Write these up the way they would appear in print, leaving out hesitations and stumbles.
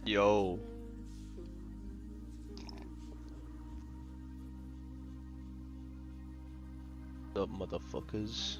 Yo. What's up, motherfuckers?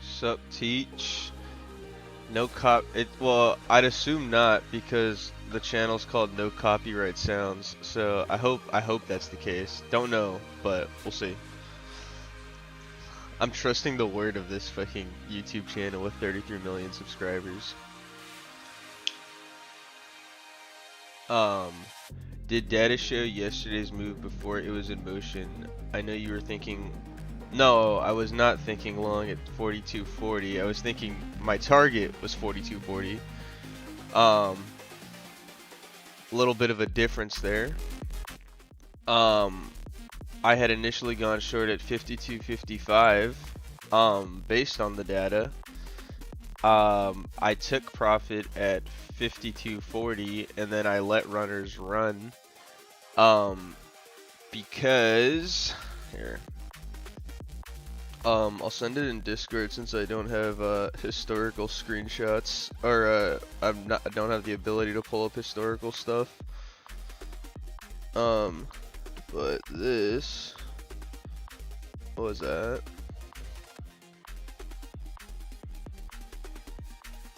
Sup, Teach? No well, I'd assume not because the channel's called No Copyright Sounds. So I hope that's the case. Don't know, but we'll see. I'm trusting the word of this fucking YouTube channel with 33 million subscribers. Did data show yesterday's move before it was in motion? I know you were thinking. No, I was not thinking long at 42.40. I was thinking my target was 42.40. Little bit of a difference there. I had initially gone short at 52.55. Based on the data. I took profit at 52.40 and then I let runners run. Because here. I'll send it in Discord since I don't have historical screenshots, or I don't have the ability to pull up historical stuff. But this, what was that?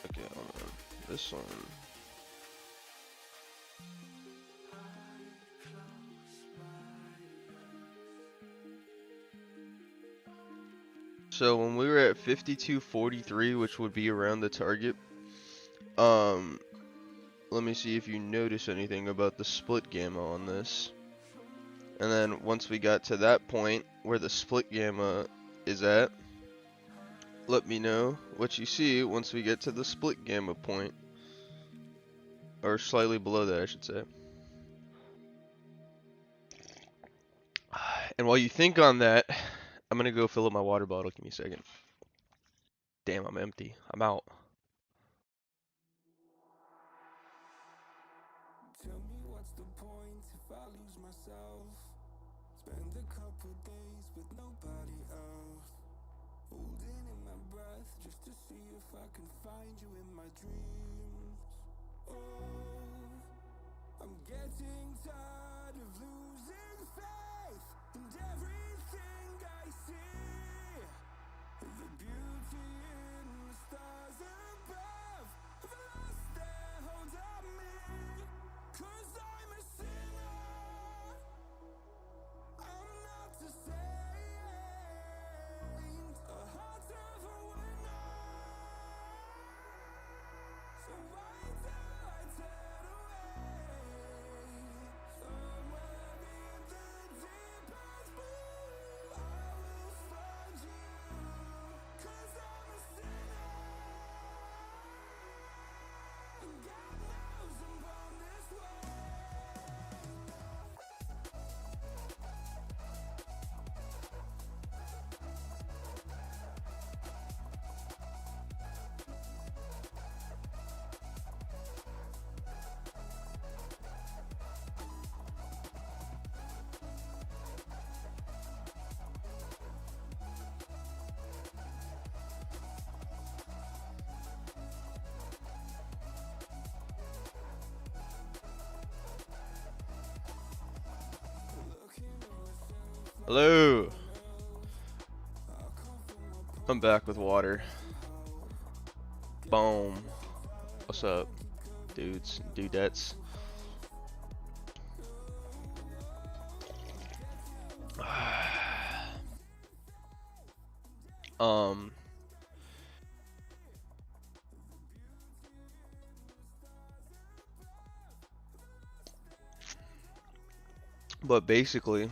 Okay, hold on. This one. So when we were at 52.43, which would be around the target, let me see if you notice anything about the split gamma on this. And then once we got to that point where the split gamma is at, let me know what you see once we get to the split gamma point. Or slightly below that, I should say. And while you think on that, I'm gonna go fill up my water bottle. Give me a second. Damn, I'm empty. I'm out. Tell me what's the point if I lose myself? Spend a couple days with nobody else, holding in my breath just to see if I can find you in my dreams. Oh, I'm getting tired of losing faith in everything I see. The beauty in the stars above have lost their hold on me. 'Cause I'm a sinner, I'm not a saint, a heart of a winner. So why do I turn away? Somewhere in the deepest blue, I will find you. 'Cause I'm a Hello. I'm back with water. Boom. What's up, dudes, dudettes? um. But basically,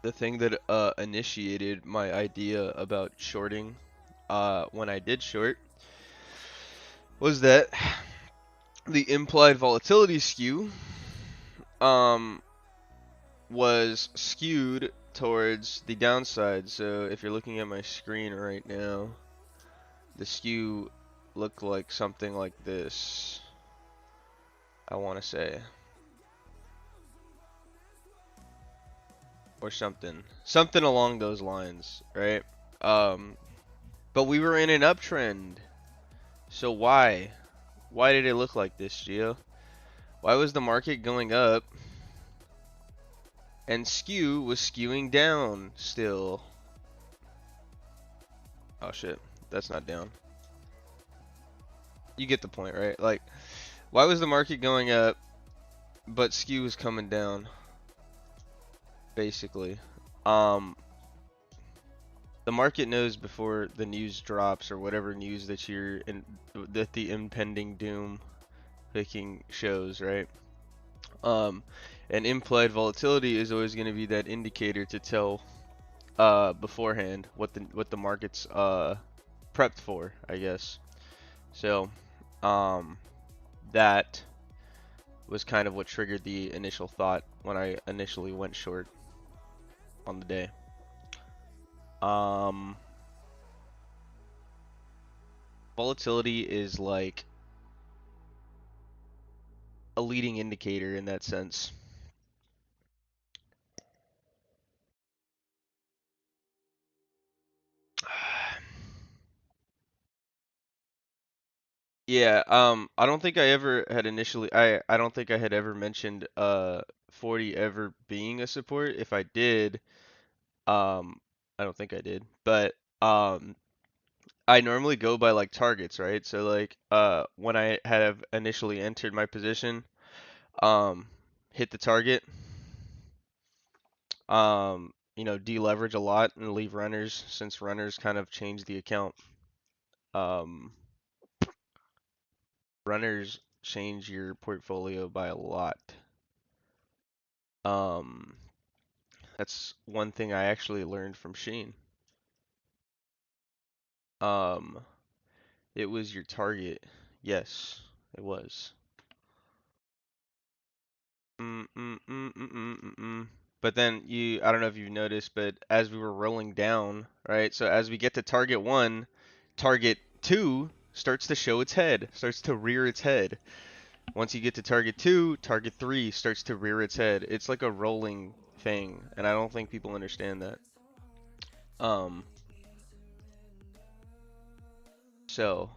the thing that initiated my idea about shorting, when I did short, was that the implied volatility skew, was skewed towards the downside. So if you're looking at my screen right now, the skew looked like something like this. I want to say, or something along those lines, right? Um, but we were in an uptrend. So why? Why did it look like this, Gio? Why was the market going up and skew was skewing down still? Oh shit, that's not down. You get the point, right? Like, why was the market going up but skew was coming down? Basically, um, the market knows before the news drops or whatever news that that the impending doom picking shows, right? And implied volatility is always going to be that indicator to tell beforehand what the market's prepped for, I guess. So that was kind of what triggered the initial thought when I initially went short on the day. Volatility is like a leading indicator in that sense. Yeah, I don't think I ever had initially I don't think I had ever mentioned 40 ever being a support. If I did, I don't think I did. But I normally go by like targets, right? So like when I have initially entered my position, um hit the target, deleverage a lot and leave runners since runners kind of change the account. Um Runners change your portfolio by a lot. Um, that's one thing I actually learned from Sheen. Um, it was your target. Yes, it was. Mm, mm, mm, mm, mm, mm, mm. But then I don't know if you've noticed, but as we were rolling down, right? So as we get to target one, target two starts to show its head, starts to rear its head. Once you get to target two, target three starts to rear its head. It's like a rolling thing, and I don't think people understand that. Um, so,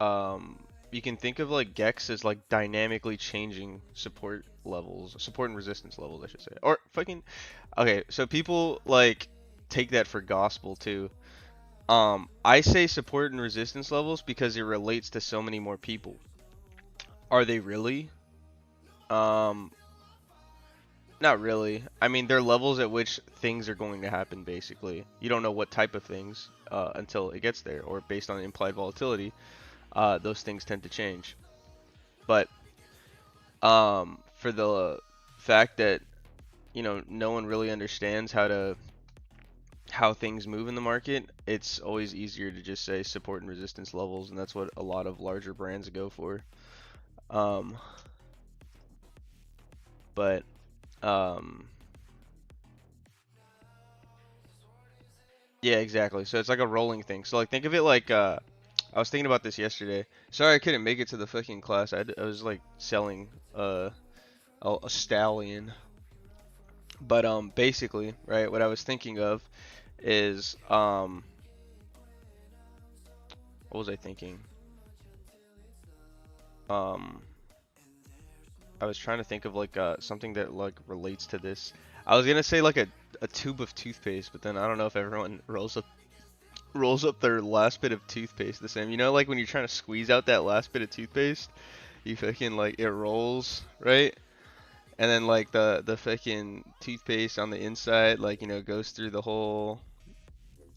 um, you can think of like Gex as like dynamically changing support and resistance levels, I should say. Or fucking, okay, so people like take that for gospel too. I say support and resistance levels because it relates to so many more people. Are they really? Um, Not really. I mean, there are levels at which things are going to happen, basically. You don't know what type of things until it gets there, or based on implied volatility, those things tend to change. But for the fact that, no one really understands how things move in the market, it's always easier to just say support and resistance levels, and that's what a lot of larger brands go for. Um, but um, Yeah, exactly. So it's like a rolling thing. So like think of it like I was thinking about this yesterday. Sorry I couldn't make it to the fucking class. I was like selling a stallion. But basically, right, what I was thinking of is what was I thinking? Um I was trying to think of like something that like relates to this. I was gonna say like a tube of toothpaste, but then I don't know if everyone rolls up their last bit of toothpaste the same. You know, like when you're trying to squeeze out that last bit of toothpaste, you fucking like it rolls, right? And then like the fucking toothpaste on the inside, like, you know, goes through the whole.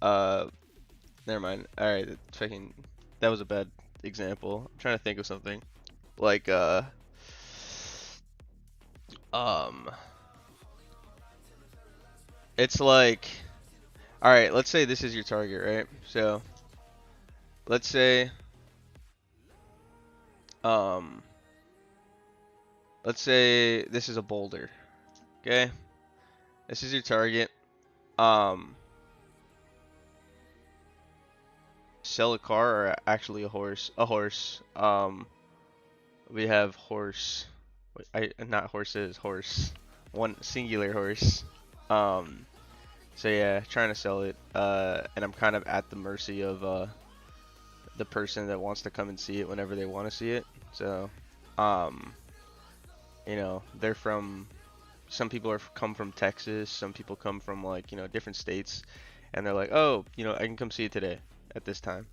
Never mind. All right, fucking. That was a bad example. I'm trying to think of something. Like it's like, all right, let's say this is your target, right? So let's say um let's say this is a boulder. Okay? This is your target. Sell a car or actually a horse? A horse. We have horse. Not horses, horse. One singular horse. So yeah, trying to sell it. And I'm kind of at the mercy of the person that wants to come and see it whenever they want to see it. So, you know, they're from. Some people come from Texas. Some people come from, like, you know, different states, and they're like, oh, you know, I can come see it today at this time.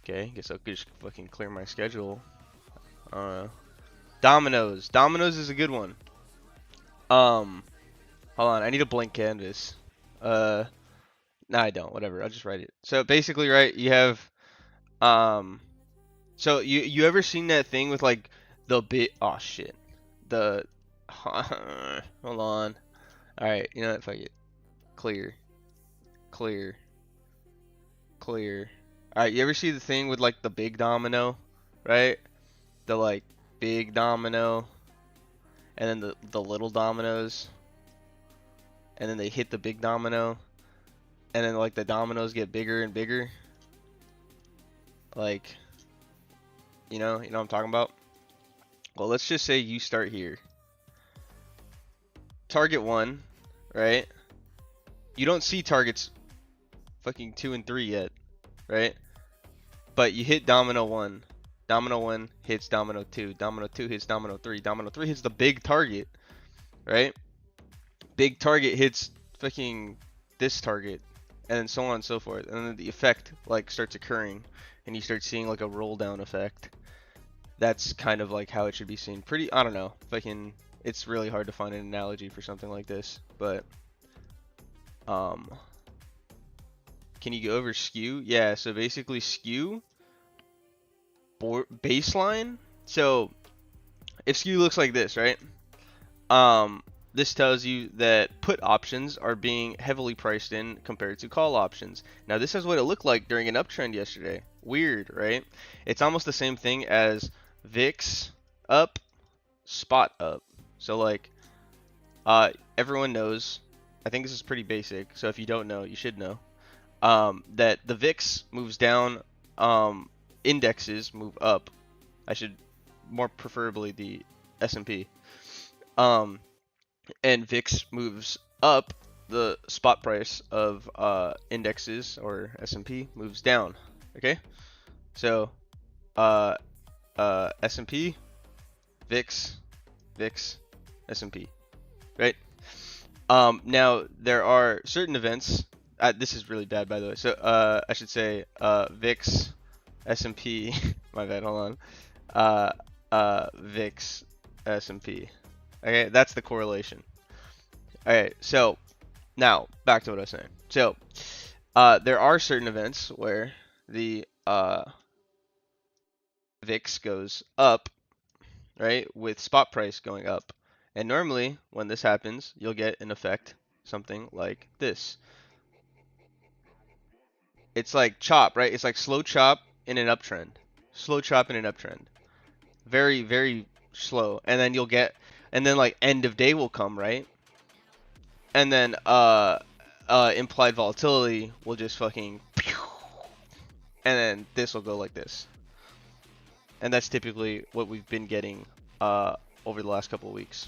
Okay, guess I'll just fucking clear my schedule. Dominoes. Dominoes is a good one. Hold on, I need a blank canvas. No, I don't. Whatever, I'll just write it. So basically, right, you have, so you ever seen that thing with like the bit? Oh shit, the. Hold on. All right, you know what? Fuck it. Clear. Clear. Clear. All right, you ever see the thing with like the big domino, right? The like big domino, and then the little dominoes, and then they hit the big domino, and then like the dominoes get bigger and bigger. Like, you know what I'm talking about? Well, let's just say you start here. Target 1, right? You don't see targets fucking 2 and 3 yet, right? But you hit domino 1. Domino 1 hits domino 2. Domino 2 hits domino 3. Domino 3 hits the big target, right? Big target hits fucking this target, and then so on and so forth. And then the effect like starts occurring, and you start seeing like a roll down effect. That's kind of like how it should be seen. Pretty, I don't know, fucking. It's really hard to find an analogy for something like this, but can you go over skew? Yeah, so basically skew baseline. So if skew looks like this, right? This tells you that put options are being heavily priced in compared to call options. Now this is what it looked like during an uptrend yesterday. Weird, right? It's almost the same thing as VIX up, spot up. So like, everyone knows, I think this is pretty basic, so if you don't know, you should know, that the VIX moves down, indexes move up. I should, more preferably the S&P. And VIX moves up, the spot price of indexes or S&P moves down. Okay? So, S&P, VIX, VIX, S&P, right? Now there are certain events. This is really bad, by the way. So I should say VIX, S&P. My bad. Hold on. VIX, S&P. Okay, that's the correlation. All right. So now back to what I was saying. So there are certain events where the VIX goes up, right, with spot price going up. And normally, when this happens, you'll get an effect, something like this. It's like chop, right? It's like slow chop in an uptrend. Slow chop in an uptrend. Very, very slow. And then you'll get, and then like end of day will come, right? And then implied volatility will just fucking, and then this will go like this. And that's typically what we've been getting over the last couple of weeks.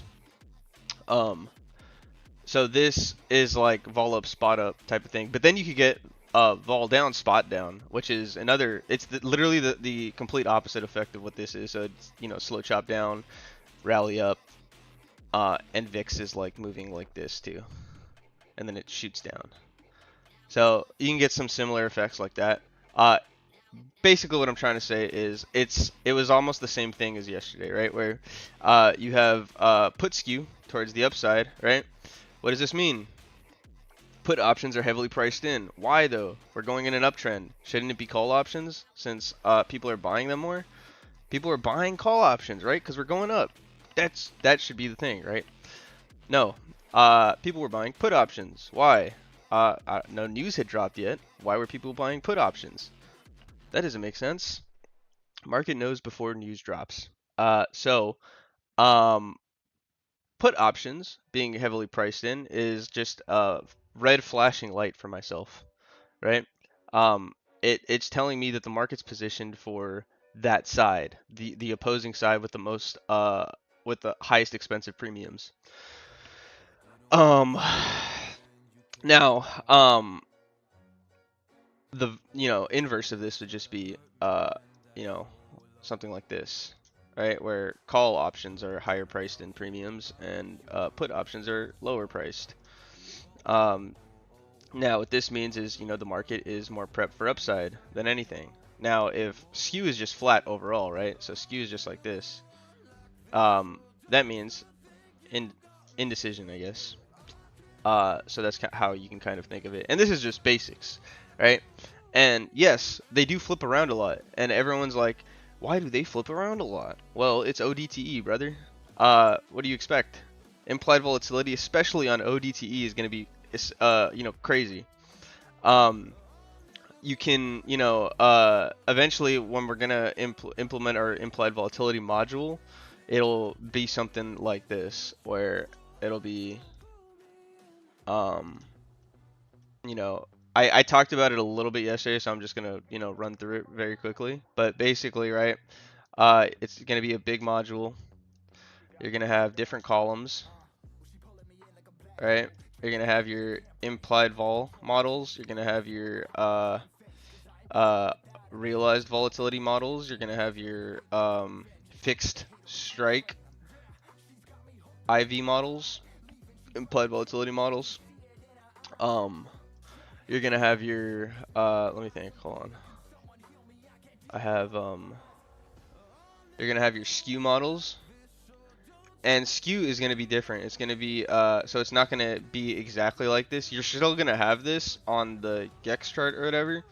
So this is like vol up, spot up type of thing. But then you could get vol down, spot down, which is another. It's literally the complete opposite effect of what this is. So it's, you know, slow chop down, rally up, and VIX is like moving like this too, and then it shoots down. So you can get some similar effects like that. Basically what I'm trying to say is it was almost the same thing as yesterday, right? Where you have put skew towards the upside, right? What does this mean? Put options are heavily priced in. Why though? We're going in an uptrend. Shouldn't it be call options since people are buying them more? People are buying call options, right? Because we're going up. That should be the thing, right? No. People were buying put options. Why? No news had dropped yet. Why were people buying put options? That doesn't make sense. Market knows before news drops. So put options being heavily priced in is just a red flashing light for myself, right? Um, it's telling me that the market's positioned for that side, the opposing side with the most with the highest expensive premiums. Um, now the inverse of this would just be you know something like this, right? Where call options are higher priced than premiums and put options are lower priced. Um, Now what this means is the market is more prepped for upside than anything. Now if skew is just flat overall, right? So skew is just like this. That means indecision, I guess. So that's how you can kind of think of it. And this is just basics, right? And yes, they do flip around a lot. And everyone's like, why do they flip around a lot? Well, it's ODTE, brother. What do you expect? Implied volatility, especially on ODTE, is going to be crazy. You can, eventually when we're gonna implement our implied volatility module, it'll be something like this, where it'll be, um, I talked about it a little bit yesterday, so I'm just gonna, run through it very quickly. But basically, right, it's gonna be a big module. You're gonna have different columns, right? You're gonna have your implied vol models. You're gonna have your uh, realized volatility models. You're gonna have your fixed strike IV models, implied volatility models. You're gonna have your let me think. Hold on. I have You're gonna have your skew models, and skew is gonna be different. It's gonna be so it's not gonna be exactly like this. You're still gonna have this on the Gex chart or whatever,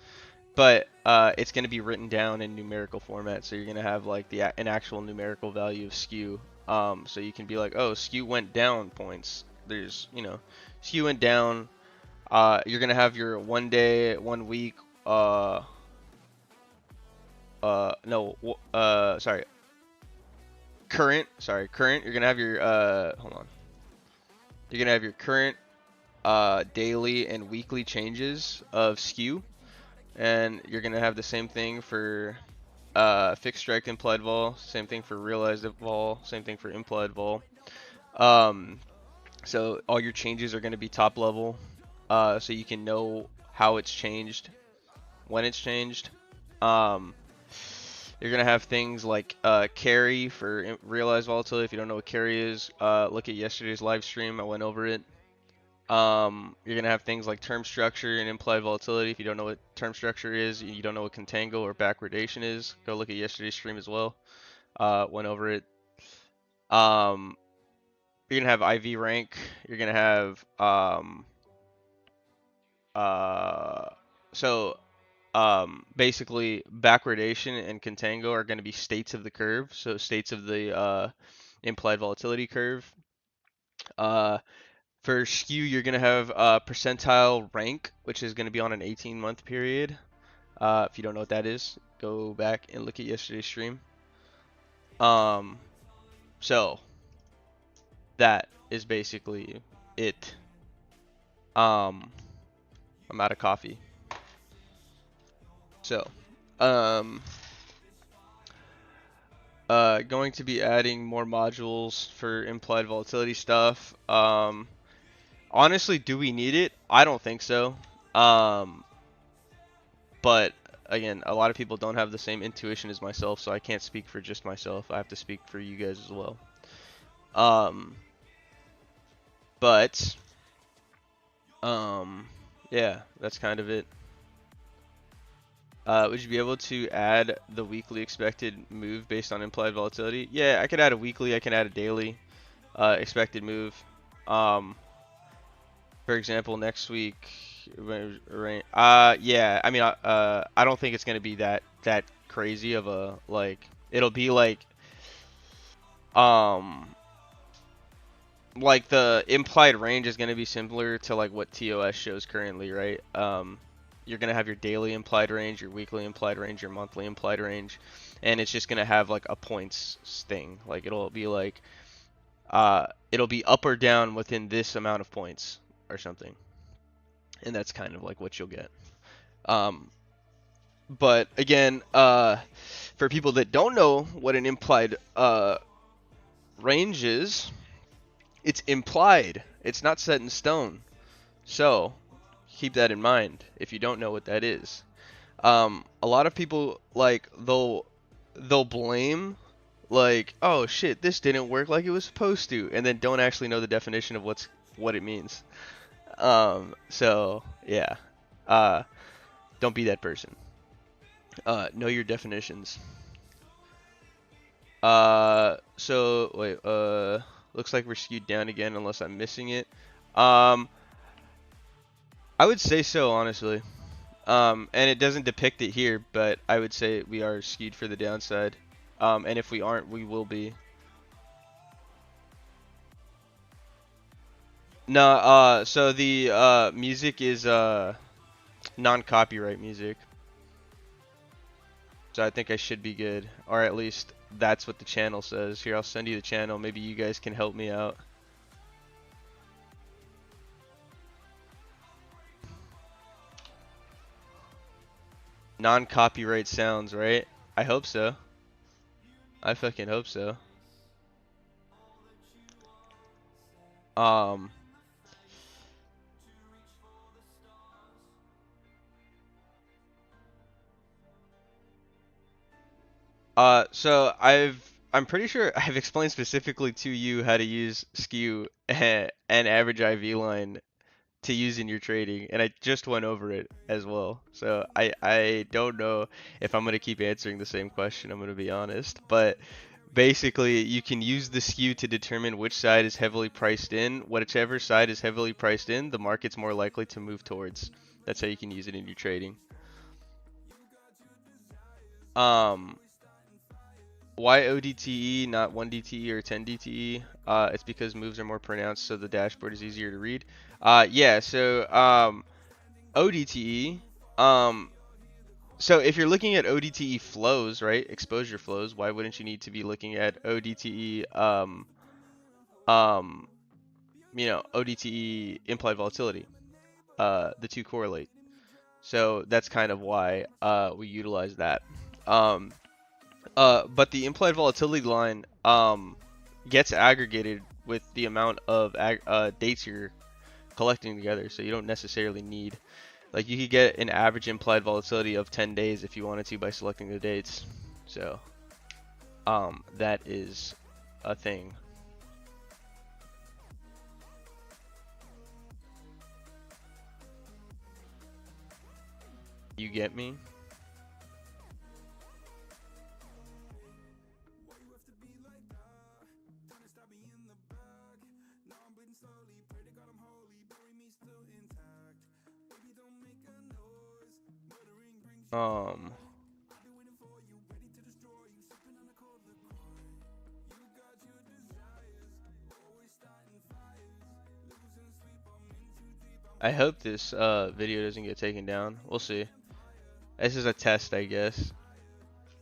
but it's going to be written down in numerical format. So you're going to have like an actual numerical value of skew. So you can be like, oh, skew went down points. There's, skew went down. You're going to have your 1 day, 1 week, no, sorry, current. You're going to have your, hold on. You're going to have your current, daily and weekly changes of skew. And you're going to have the same thing for fixed strike implied vol, same thing for realized vol, same thing for implied vol. So all your changes are going to be top level, so you can know how it's changed, when it's changed. You're going to have things like carry for realized volatility. If you don't know what carry is, look at yesterday's live stream. I went over it. You're gonna have things like term structure and implied volatility. If you don't know what term structure is, you don't know what contango or backwardation is, go look at yesterday's stream as well. Went over it. You're gonna have IV rank. You're gonna have basically backwardation and contango are gonna be states of the curve. So states of the implied volatility curve. For skew, you're going to have percentile rank, which is going to be on an 18-month period. If you don't know what that is, go back and look at yesterday's stream. So that is basically it. I'm out of coffee. So, going to be adding more modules for implied volatility stuff. Honestly, do we need it? I don't think so. But again, a lot of people don't have the same intuition as myself, so I can't speak for just myself. I have to speak for you guys as well. But yeah, that's kind of it. Would you be able to add the weekly expected move based on implied volatility? Yeah, I could add a weekly, I can add a daily expected move. For example, next week, yeah, I mean, I don't think it's gonna be that crazy of a like. It'll be um, like the implied range is gonna be similar to like what TOS shows currently, right? You're gonna have your daily implied range, your weekly implied range, your monthly implied range, and it's just gonna have like a points thing. Like it'll be like, it'll be up or down within this amount of points or something, and that's kind of like what you'll get. Um, but again, for people that don't know what an implied range is, it's implied. It's not set in stone. So keep that in mind if you don't know what that is. A lot of people like they'll blame like, oh shit, this didn't work like it was supposed to, and then don't actually know the definition of what it means. So yeah, don't be that person. Know your definitions. So wait, looks like we're skewed down again unless I'm missing it. Um, I would say so, honestly. And it doesn't depict it here, but I would say we are skewed for the downside. And if we aren't, we will be. No, so the music is non-copyright music. So I think I should be good, or at least that's what the channel says. Here, I'll send you the channel. Maybe you guys can help me out. Non-copyright sounds, right? I hope so. I fucking hope so. Um, so I'm pretty sure I've explained specifically to you how to use skew and average IV line to use in your trading, and I just went over it as well. So I don't know if I'm gonna keep answering the same question. I'm gonna be honest, but basically you can use the skew to determine which side is heavily priced in. Whichever side is heavily priced in, the market's more likely to move towards. That's how you can use it in your trading. Um, Why ODTE, not 1 DTE or 10 DTE? It's because moves are more pronounced, so the dashboard is easier to read. Yeah, so ODTE, so if you're looking at ODTE flows, right, exposure flows, why wouldn't you need to be looking at ODTE, um, ODTE implied volatility? The two correlate. So that's kind of why we utilize that. Um, but the implied volatility line gets aggregated with the amount of dates you're collecting together, so you don't necessarily need, like, you could get an average implied volatility of 10 days if you wanted to by selecting the dates. So that is a thing. You get me? Um, I hope this video doesn't get taken down. We'll see. This is a test, I guess.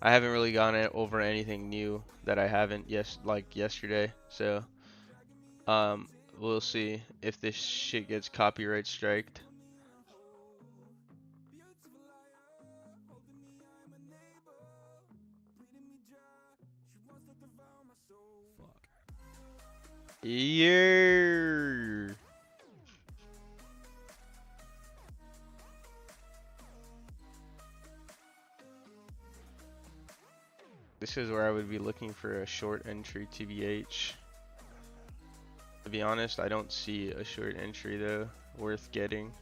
I haven't really gone over anything new that I haven't like yesterday, so we'll see if this shit gets copyright striked. Yeah. This is where I would be looking for a short entry TBH. To be honest, I don't see a short entry though worth getting.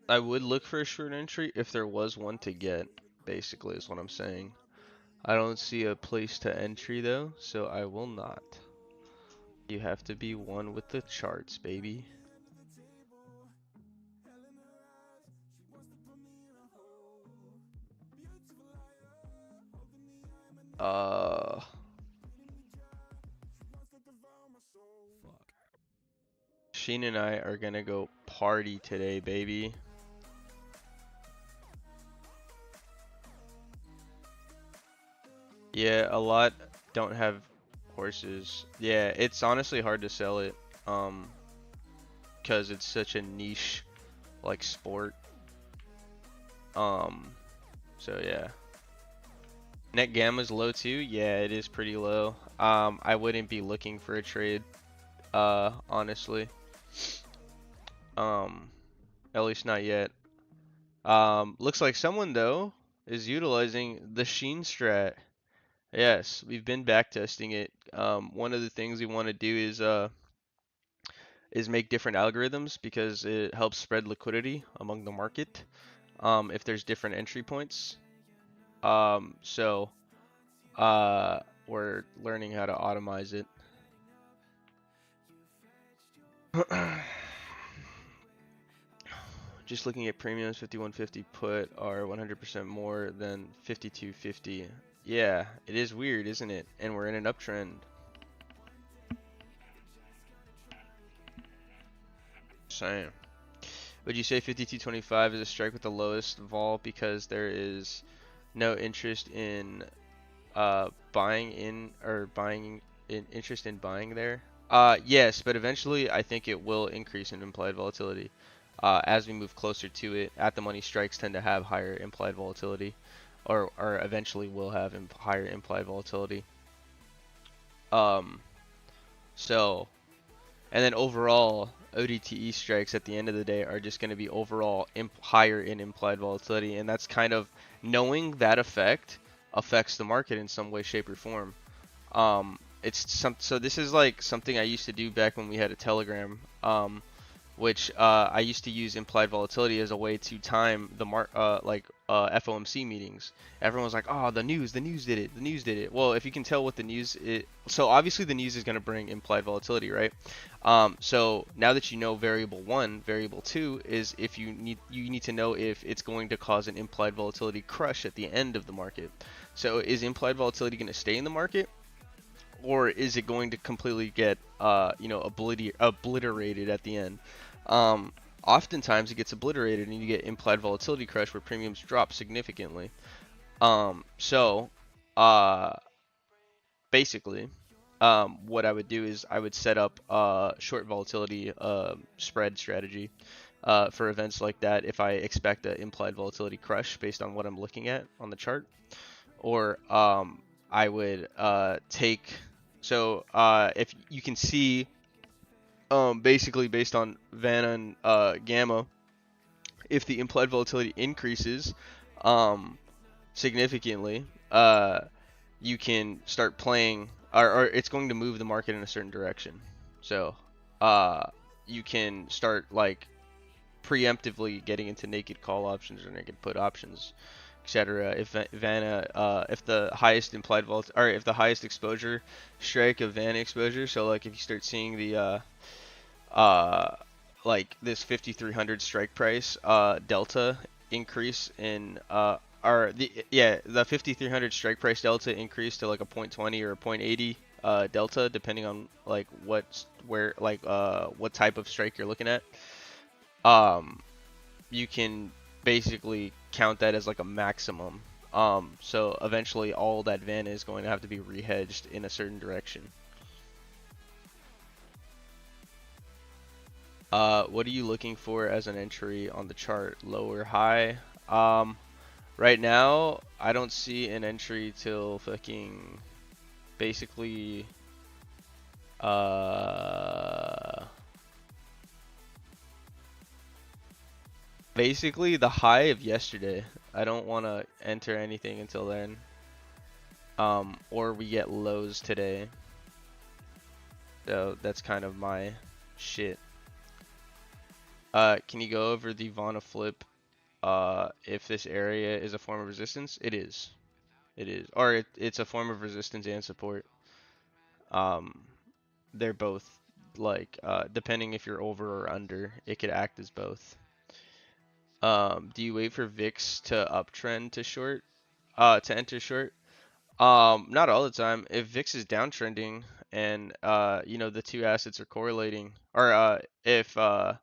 I would look for a short entry if there was one to get, basically is what I'm saying. I don't see a place to entry though, so I will not. You have to be one with the charts, baby. Uh, Sheen and I are gonna go party today, baby. Yeah, a lot don't have horses. Yeah, it's honestly hard to sell it, because it's such a niche, like, sport. Um, so yeah. Net gamma's low too? Yeah, it is pretty low. I wouldn't be looking for a trade, honestly. At least not yet. Looks like someone though is utilizing the Sheen strat. Yes, we've been back testing it. One of the things we want to do is make different algorithms because it helps spread liquidity among the market. If there's different entry points. So we're learning how to automize it. Just looking at premiums, 5150 put are 100% more than 5250. Yeah, it is weird, isn't it? And we're in an uptrend. Same. Would you say 5225 is a strike with the lowest vol because there is no interest in buying in or buying in interest in buying there? Yes, but eventually I think it will increase in implied volatility. As we move closer to it, at the money strikes tend to have higher implied volatility, or eventually will have higher implied volatility. Um, so, and then overall, ODTE strikes at the end of the day are just going to be overall higher in implied volatility, and that's kind of knowing that effect affects the market in some way, shape, or form. So this is like something I used to do back when we had a Telegram. Which I used to use implied volatility as a way to time the FOMC meetings. Everyone was like, "Oh, the news did it, the news did it." Well, if you can tell what the news is, so obviously the news is going to bring implied volatility, right? So now that you know variable one, variable two is if you need to know if it's going to cause an implied volatility crush at the end of the market. So is implied volatility going to stay in the market? Or is it going to completely get obliterated at the end? Oftentimes it gets obliterated and you get implied volatility crush where premiums drop significantly. So basically, what I would do is I would set up a short volatility spread strategy for events like that if I expect an implied volatility crush based on what I'm looking at on the chart. Or I would take, so if you can see, basically based on Vanna and Gamma, if the implied volatility increases significantly, you can start playing, or it's going to move the market in a certain direction. So you can start like preemptively getting into naked call options or naked put options, etc. If Vanna, if the highest implied or if the highest exposure strike of Vanna exposure, so like if you start seeing the like this 5300 strike price delta increase in the 5300 strike price delta increase to like a 0.20 or a 0.80 delta depending on like what type of strike you're looking at. You can basically count that as like a maximum. So eventually all that Vanna is going to have to be rehedged in a certain direction. What are you looking for as an entry on the chart? Low or high? Right now, I don't see an entry till fucking basically Basically the high of yesterday. I don't want to enter anything until then. Or we get lows today. So that's kind of my shit. Can you go over the Vana flip? If this area is a form of resistance? It is. It is. Or it's a form of resistance and support. They're both like, depending if you're over or under, it could act as both. Do you wait for VIX to uptrend to short? To enter short? Not all the time. If VIX is downtrending and you know, the two assets are correlating, or uh if the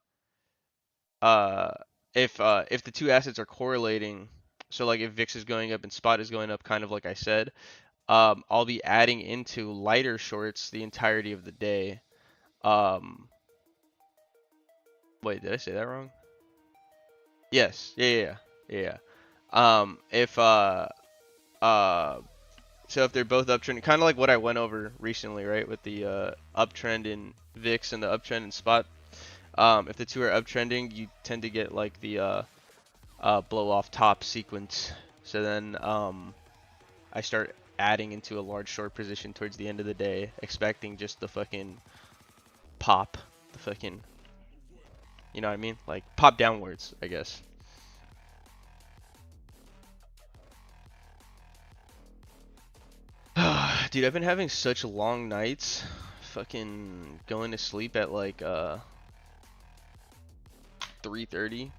two assets are correlating, so like if VIX is going up and spot is going up, kind of like I said, I'll be adding into lighter shorts the entirety of the day. Wait, did I say that wrong? Yes. Yeah. If so if they're both uptrending, kind of like what I went over recently, right, with the uptrend in VIX and the uptrend in spot. If the two are uptrending, you tend to get like the blow off top sequence. So then I start adding into a large short position towards the end of the day, expecting just the fucking pop, the fucking, you know what I mean? Like pop downwards, I guess. Dude, I've been having such long nights. Fucking going to sleep at like 3:30.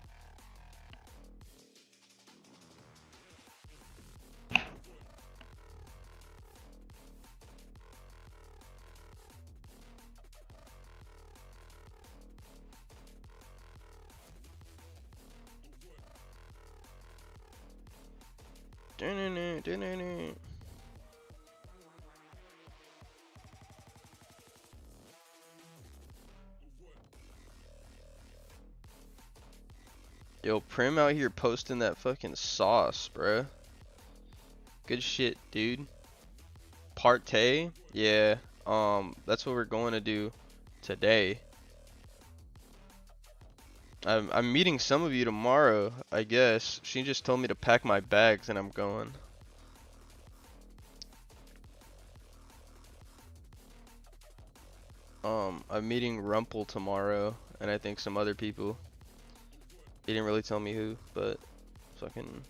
Yo, Prim out here posting that fucking sauce, bruh. Good shit, dude. Partay? Yeah. That's what we're going to do today. I'm meeting some of you tomorrow, I guess. She just told me to pack my bags and I'm going. I'm meeting Rumpel tomorrow and I think some other people. He didn't really tell me who, but fucking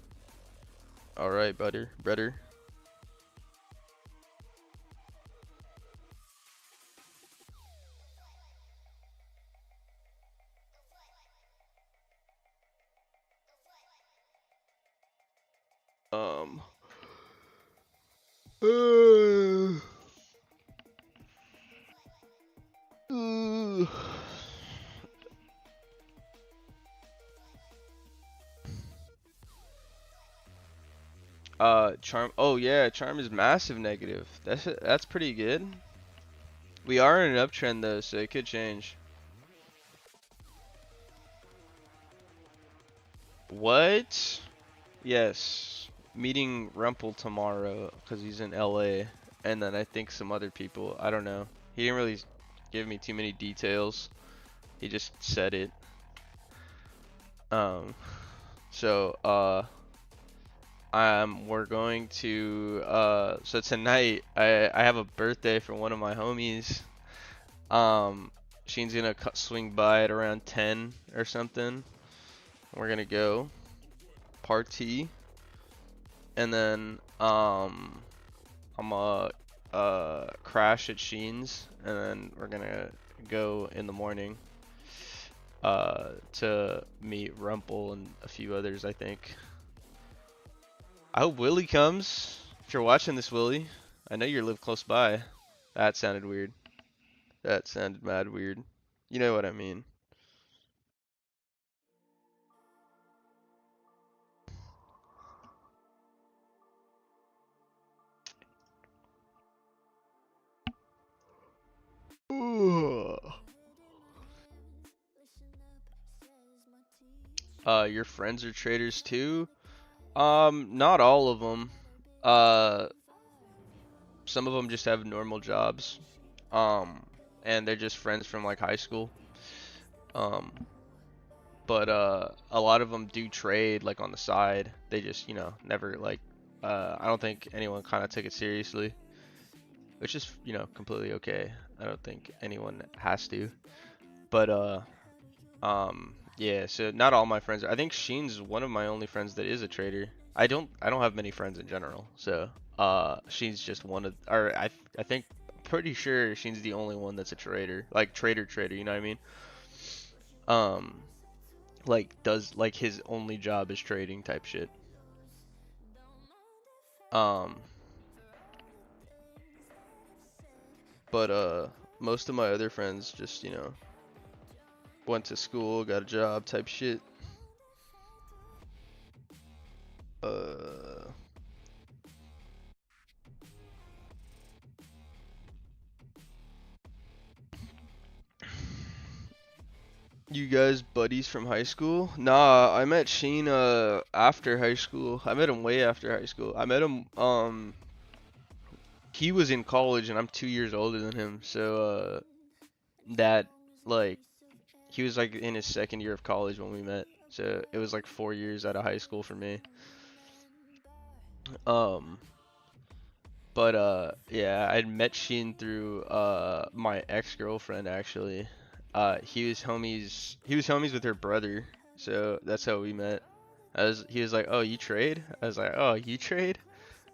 alright, brother. Charm. Oh yeah, Charm is massive negative. That's pretty good. We are in an uptrend though, so it could change. What? Yes. Meeting Rumpel tomorrow because he's in LA, and then I think some other people. I don't know. He didn't really give me too many details. He just said it. So we're going to so tonight I have a birthday for one of my homies. Sheen's gonna swing by at around 10 or something. We're gonna go party, and then I'm gonna crash at Sheen's, and then we're gonna go in the morning to meet Rumpel and a few others, I think. I hope Willie comes. If you're watching this, Willie, I know you live close by. That sounded weird. That sounded mad weird. You know what I mean. Your friends are traders too? Not all of them. Some of them just have normal jobs. and they're just friends from like high school. Um, but a lot of them do trade like on the side. They just, you know, never like I don't think anyone kind of took it seriously, which is, you know, completely okay. I don't think anyone has to. But yeah, so not all my friends. I think Sheen's one of my only friends that is a trader. I don't have many friends in general. So Sheen's just one of, or I think pretty sure Sheen's the only one that's a trader, like trader, you know what I mean? Um like does like his only job is trading type shit. Um but most of my other friends just, you know, went to school, got a job type shit. Uh You guys buddies from high school? Nah, I met Sheen after high school. I met him way after high school. I met him he was in college and I'm 2 years older than him. So that like he was like in his second year of college when we met. So it was like 4 years out of high school for me. Um but yeah, I'd met Sheen through my ex-girlfriend actually. He was homies with her brother. So that's how we met. He was like, "Oh, you trade?" I was like, "Oh, you trade?"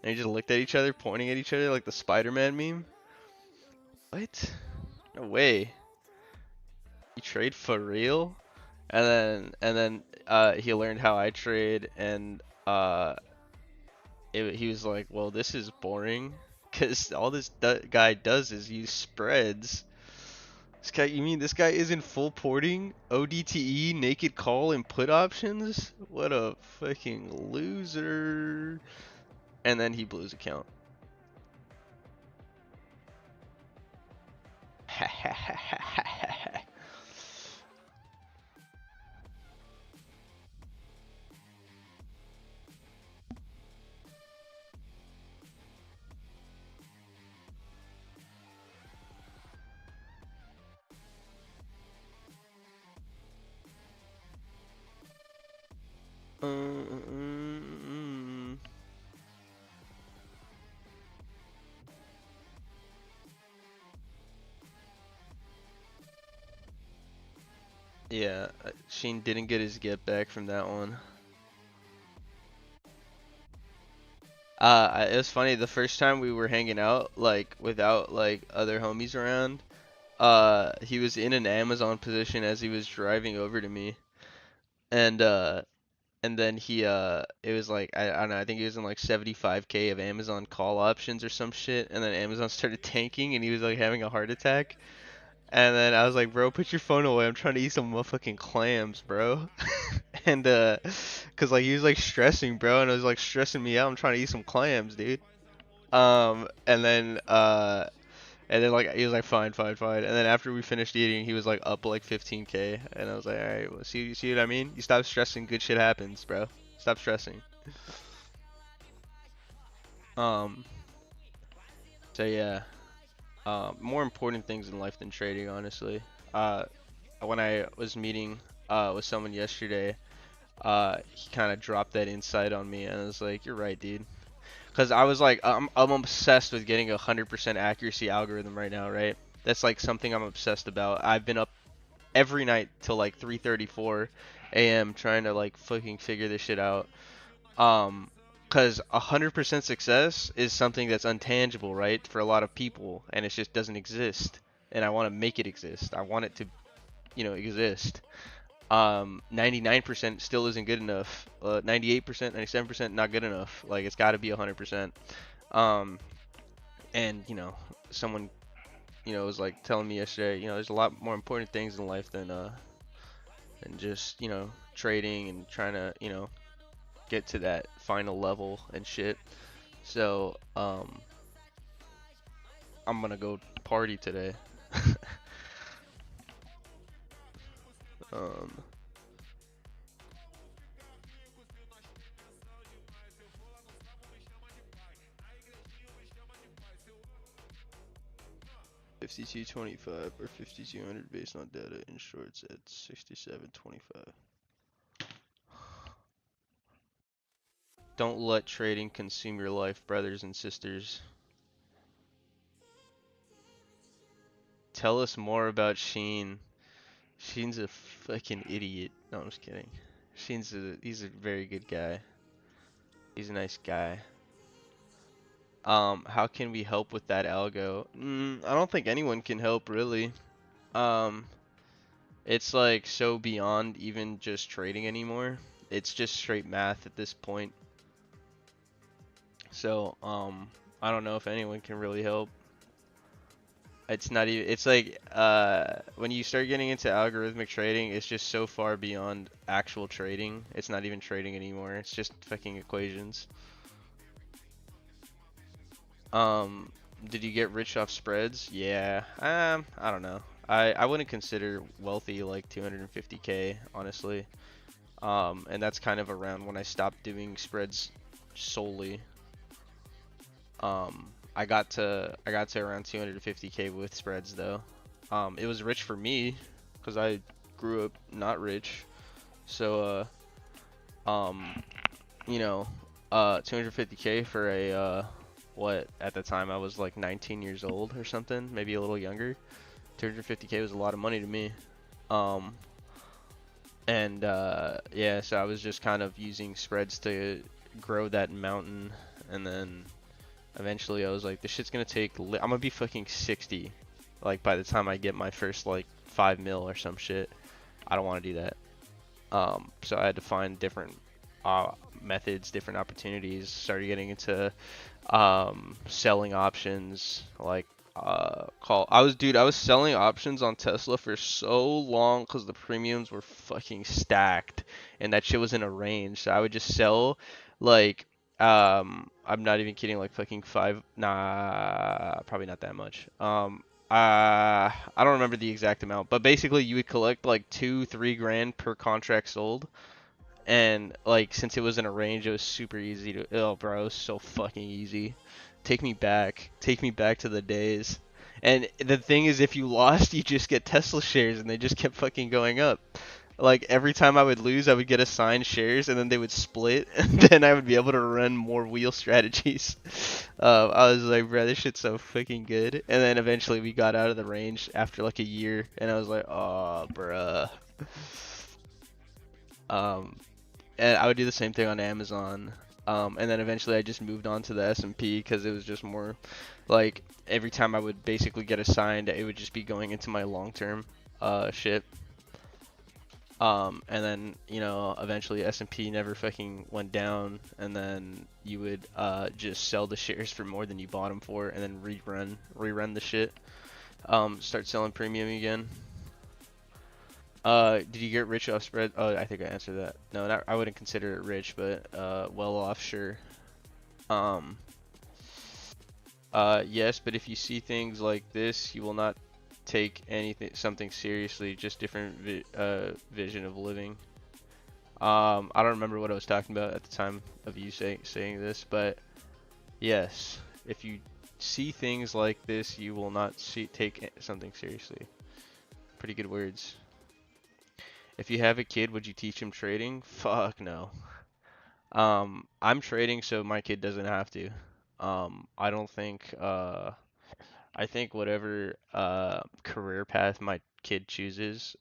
And he just looked at each other, pointing at each other like the Spider-Man meme. What? No way. You trade for real? And then he learned how I trade, and he was like, "Well, this is boring, cause all this guy does is use spreads." You mean this guy isn't full porting, ODTE, naked call, and put options? What a fucking loser. And then he blew his account. Yeah, Sheen didn't get his get back from that one. It was funny the first time we were hanging out, like without like other homies around. He was in an Amazon position as he was driving over to me, and then it was like I don't know, I think he was in like 75K of Amazon call options or some shit, and then Amazon started tanking, and he was like having a heart attack. And then I was like, bro, put your phone away. I'm trying to eat some motherfucking clams, bro. And cause like he was like stressing, bro, and it was like stressing me out. I'm trying to eat some clams, dude. And then like he was like, fine, fine, fine. And then after we finished eating, he was like up like 15K, and I was like, all right, well, see what I mean? You stop stressing, good shit happens, bro. Stop stressing. Um, so yeah, more important things in life than trading, honestly. Uh, when I was meeting with someone yesterday, he kind of dropped that insight on me, and I was like, "You're right, dude." Because I was like, I'm obsessed with getting a 100% accuracy algorithm right now, right? That's like something I'm obsessed about. I've been up every night till like 3:34 a.m. trying to like fucking figure this shit out. Um, because 100% success is something that's untangible, right? For a lot of people, and it just doesn't exist. And I want to make it exist. I want it to, you know, exist. 99% still isn't good enough. 98%, 97% not good enough. Like it's got to be 100%. Um, and you know, someone, you know, was like telling me yesterday, you know, there's a lot more important things in life than just, you know, trading and trying to, you know, get to that final level and shit. So, I'm gonna go party today. um, 52.25 or 5200 based on data in shorts at 67.25. Don't let trading consume your life, brothers and sisters. Tell us more about Sheen. Sheen's a fucking idiot. No, I'm just kidding. He's a very good guy. He's a nice guy. How can we help with that algo? I don't think anyone can help really. Um, it's like so beyond even just trading anymore. It's just straight math at this point. So, I don't know if anyone can really help. It's not even, it's like, when you start getting into algorithmic trading, it's just so far beyond actual trading. It's not even trading anymore. It's just fucking equations. Did you get rich off spreads? Yeah. I don't know. I wouldn't consider wealthy like 250K, honestly. And that's kind of around when I stopped doing spreads solely. I got to around 250K with spreads though. It was rich for me because I grew up not rich. So you know, 250K for a what at the time I was like 19 years old or something, maybe a little younger. 250K was a lot of money to me. And yeah, so I was just kind of using spreads to grow that mountain, and then eventually I was like, this shit's gonna take, I'm gonna be fucking 60, like by the time I get my first like 5 mil or some shit. I don't want to do that. So I had to find different methods, different opportunities. Started getting into selling options, like I was selling options on Tesla for so long because the premiums were fucking stacked and that shit was in a range. So I would just sell like I'm not even kidding, like fucking probably not that much. I don't remember the exact amount, but basically you would collect like 2-3 grand per contract sold. And like since it was in a range, it was super easy to. Oh, bro, it was so fucking easy. Take me back to the days. And the thing is, if you lost, you just get Tesla shares, and they just kept fucking going up. Like every time I would lose, I would get assigned shares, and then they would split, and then I would be able to run more wheel strategies. I was like, bro, this shit's so fucking good. And then eventually we got out of the range after like a year, and I was like, oh, bruh. Um, and I would do the same thing on Amazon. And then eventually I just moved on to the S&P because it was just more like every time I would basically get assigned, it would just be going into my long-term shit. And then, you know, eventually S&P never fucking went down, and then you would just sell the shares for more than you bought them for, and then rerun the shit. Start selling premium again. Did you get rich off spread? Oh, I think I answered that. No, I wouldn't consider it rich, but well off, sure. Yes, but if you see things like this, you will not take something seriously. Just different vision of living. I don't remember what I was talking about at the time of you saying this, but yes, if you see things like this, you will not take something seriously. Pretty good words. If you have a kid, would you teach him trading? Fuck no. I'm trading so my kid doesn't have to. I don't think, I think whatever, career path my kid chooses,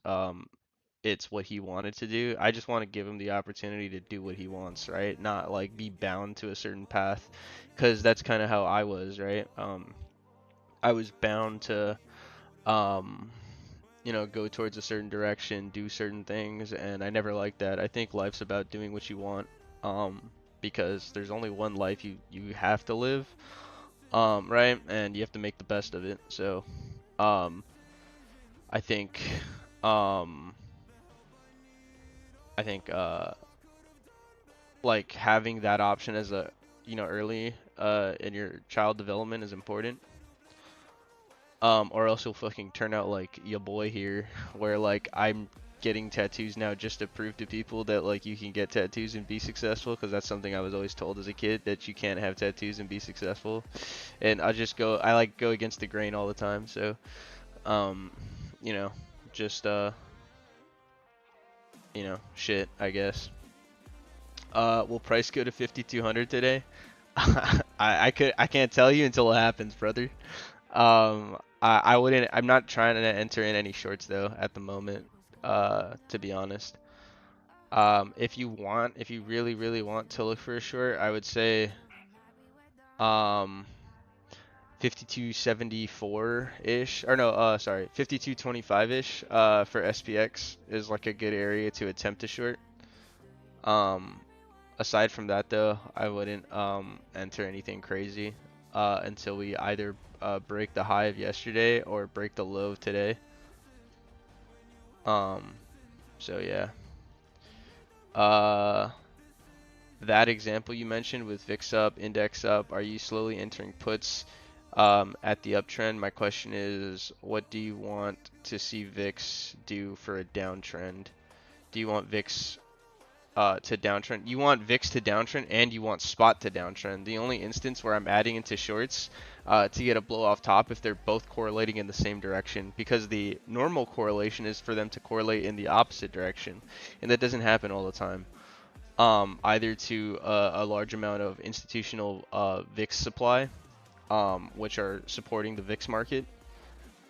it's what he wanted to do. I just want to give him the opportunity to do what he wants, right? Not like be bound to a certain path, because that's kind of how I was, right? I was bound to, um, you know, go towards a certain direction, do certain things, and I never liked that. I think life's about doing what you want, because there's only one life you have to live, right? And you have to make the best of it. So, um, I think, um, I think, like having that option as a, you know, early, in your child development is important. Or else you'll fucking turn out like your boy here, where like I'm getting tattoos now just to prove to people that like you can get tattoos and be successful, because that's something I was always told as a kid, that you can't have tattoos and be successful. And I like go against the grain all the time. So you know, just shit, I guess. Will price go to 5,200 today? I can't tell you until it happens, brother. I wouldn't. I'm not trying to enter in any shorts though at the moment. To be honest. If you really, really want to look for a short, I would say, 5274-ish, or no, sorry, 5225-ish, for SPX is like a good area to attempt a short. Aside from that though, I wouldn't, enter anything crazy, until we either, break the high of yesterday or break the low of today. So yeah. That example you mentioned with VIX up, index up, are you slowly entering puts at the uptrend? My question is, what do you want to see VIX do for a downtrend? Do you want VIX to downtrend? You want VIX to downtrend and you want spot to downtrend. The only instance where I'm adding into shorts to get a blow off top if they're both correlating in the same direction, because the normal correlation is for them to correlate in the opposite direction, and that doesn't happen all the time. Either to a large amount of institutional VIX supply, which are supporting the VIX market,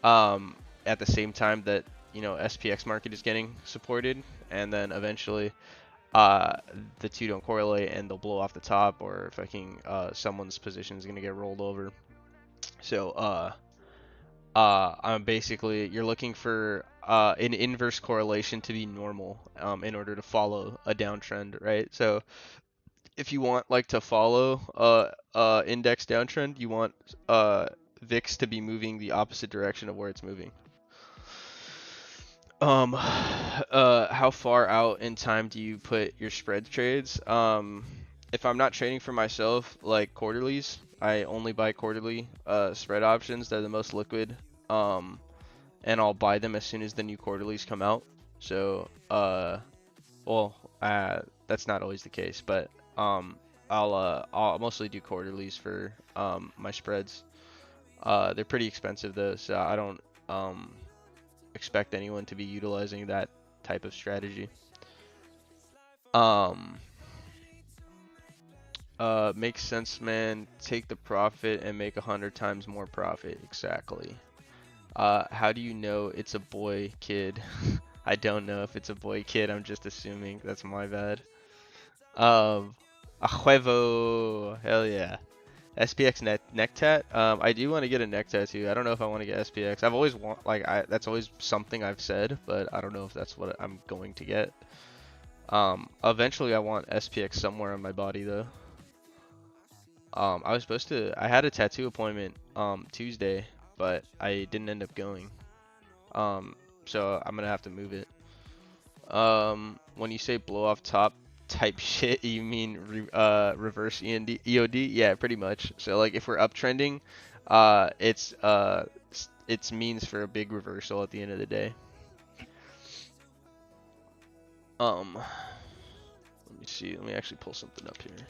at the same time that SPX market is getting supported, and then eventually the two don't correlate and they'll blow off the top, or fucking someone's position is gonna get rolled over. So I'm basically, you're looking for an inverse correlation to be normal in order to follow a downtrend, right? So if you want like to follow index downtrend, you want VIX to be moving the opposite direction of where it's moving. How far out in time do you put your spread trades? If I'm not trading for myself, like quarterlies, I only buy quarterly spread options. They're the most liquid. And I'll buy them as soon as the new quarterlies come out. So, that's not always the case, but I'll mostly do quarterlies for my spreads. They're pretty expensive though, so I don't expect anyone to be utilizing that type of strategy. Makes sense, man. Take the profit and make 100 times more profit. Exactly. How do you know it's a boy, kid? I don't know if it's a boy, kid. I'm just assuming. That's my bad. A huevo. Hell yeah. SPX neck tat. I do want to get a neck tattoo. I don't know if I want to get SPX. I've always that's always something I've said, but I don't know if that's what I'm going to get. Eventually I want SPX somewhere on my body though. I had a tattoo appointment Tuesday, but I didn't end up going. So I'm gonna have to move it. When you say blow off top type shit, you mean reverse EOD? Yeah, pretty much. So like if we're uptrending, it's means for a big reversal at the end of the day. Let me see. Let me actually pull something up here.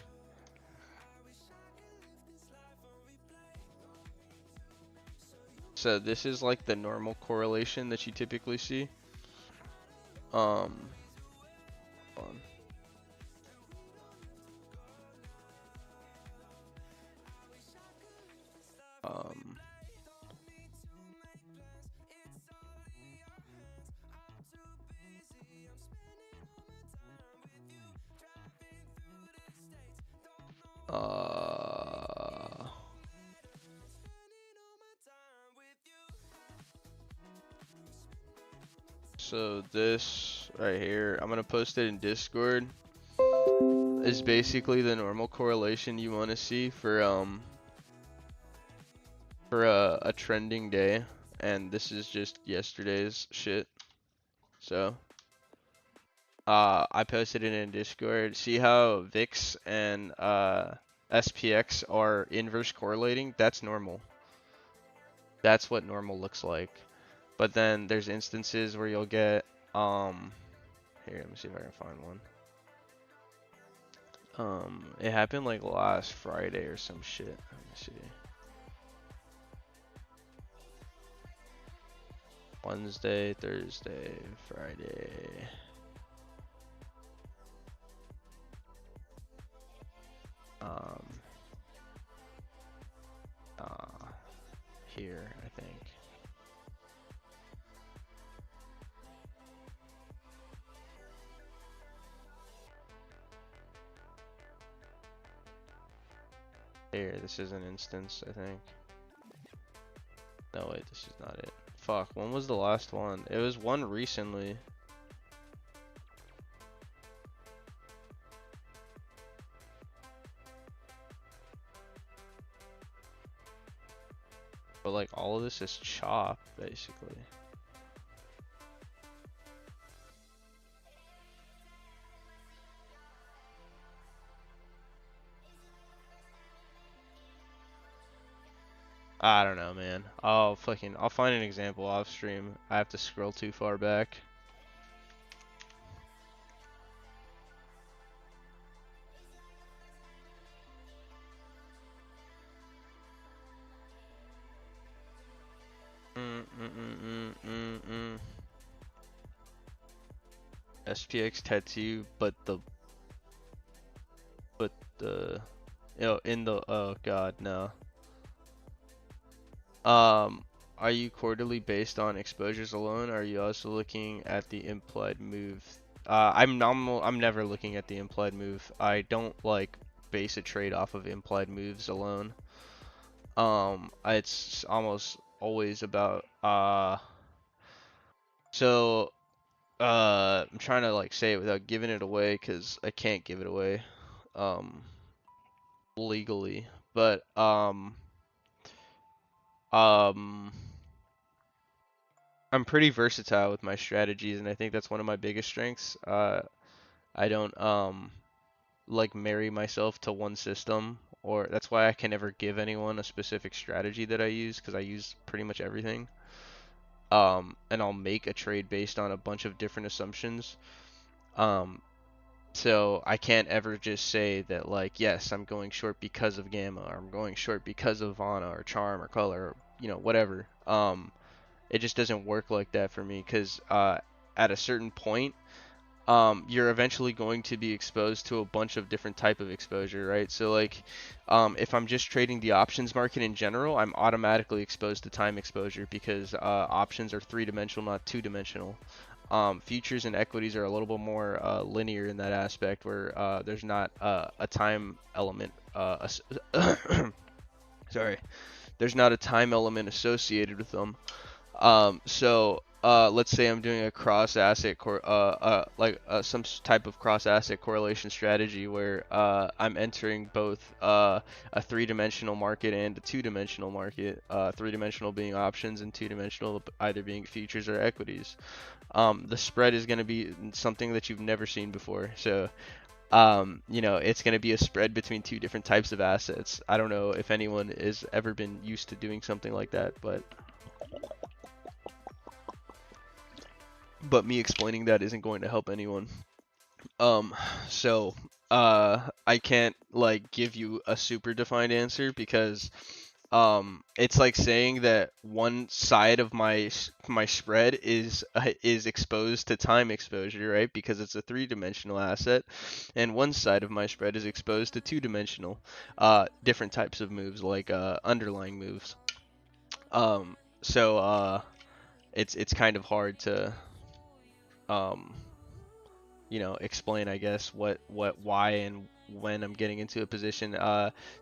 So this is like the normal correlation that you typically see. Hold on. So this right here, I'm gonna post it in Discord, is basically the normal correlation you want to see for a trending day, and this is just yesterday's shit. So I posted it in Discord. See how VIX and SPX are inverse correlating? That's normal. That's what normal looks like. But then there's instances where you'll get Here, let me see if I can find one. It happened like last Friday or some shit. Let me see. Wednesday, Thursday, Friday. Here, I think. Here, this is an instance, I think. No, wait, this is not it. Fuck, when was the last one? It was one recently. But like, all of this is chop, basically. I don't know, man. I'll find an example off stream. I have to scroll too far back. SPX tattoo, but the in the oh god, no. Are you quarterly based on exposures alone? Or are you also looking at the implied move? I'm never looking at the implied move. I don't like base a trade off of implied moves alone. It's almost always about I'm trying to like say it without giving it away because I can't give it away legally, but I'm pretty versatile with my strategies, and I think that's one of my biggest strengths. I don't like marry myself to one system, or that's why I can never give anyone a specific strategy that I use, because I use pretty much everything. And I'll make a trade based on a bunch of different assumptions. So I can't ever just say that like, yes, I'm going short because of Gamma, or I'm going short because of Vana or Charm or Color, or, you know, whatever. It just doesn't work like that for me, because at a certain point, you're eventually going to be exposed to a bunch of different type of exposure, right? So like, if I'm just trading the options market in general, I'm automatically exposed to time exposure, because options are three-dimensional, not two-dimensional. Futures and equities are a little bit more linear in that aspect, where there's not a time element. Sorry, there's not a time element associated with them. Let's say I'm doing a cross asset some type of cross asset correlation strategy where I'm entering both a three-dimensional market and a two-dimensional market. Three-dimensional being options and two-dimensional either being futures or equities. The spread is going to be something that you've never seen before. So you know, it's going to be a spread between two different types of assets. I don't know if anyone has ever been used to doing something like that, but me explaining that isn't going to help anyone. So I can't like give you a super defined answer, because it's like saying that one side of my spread is exposed to time exposure, right? Because it's a three-dimensional asset, and one side of my spread is exposed to two-dimensional different types of moves, like underlying moves. It's kind of hard to you know, explain, I guess, why and when I'm getting into a position.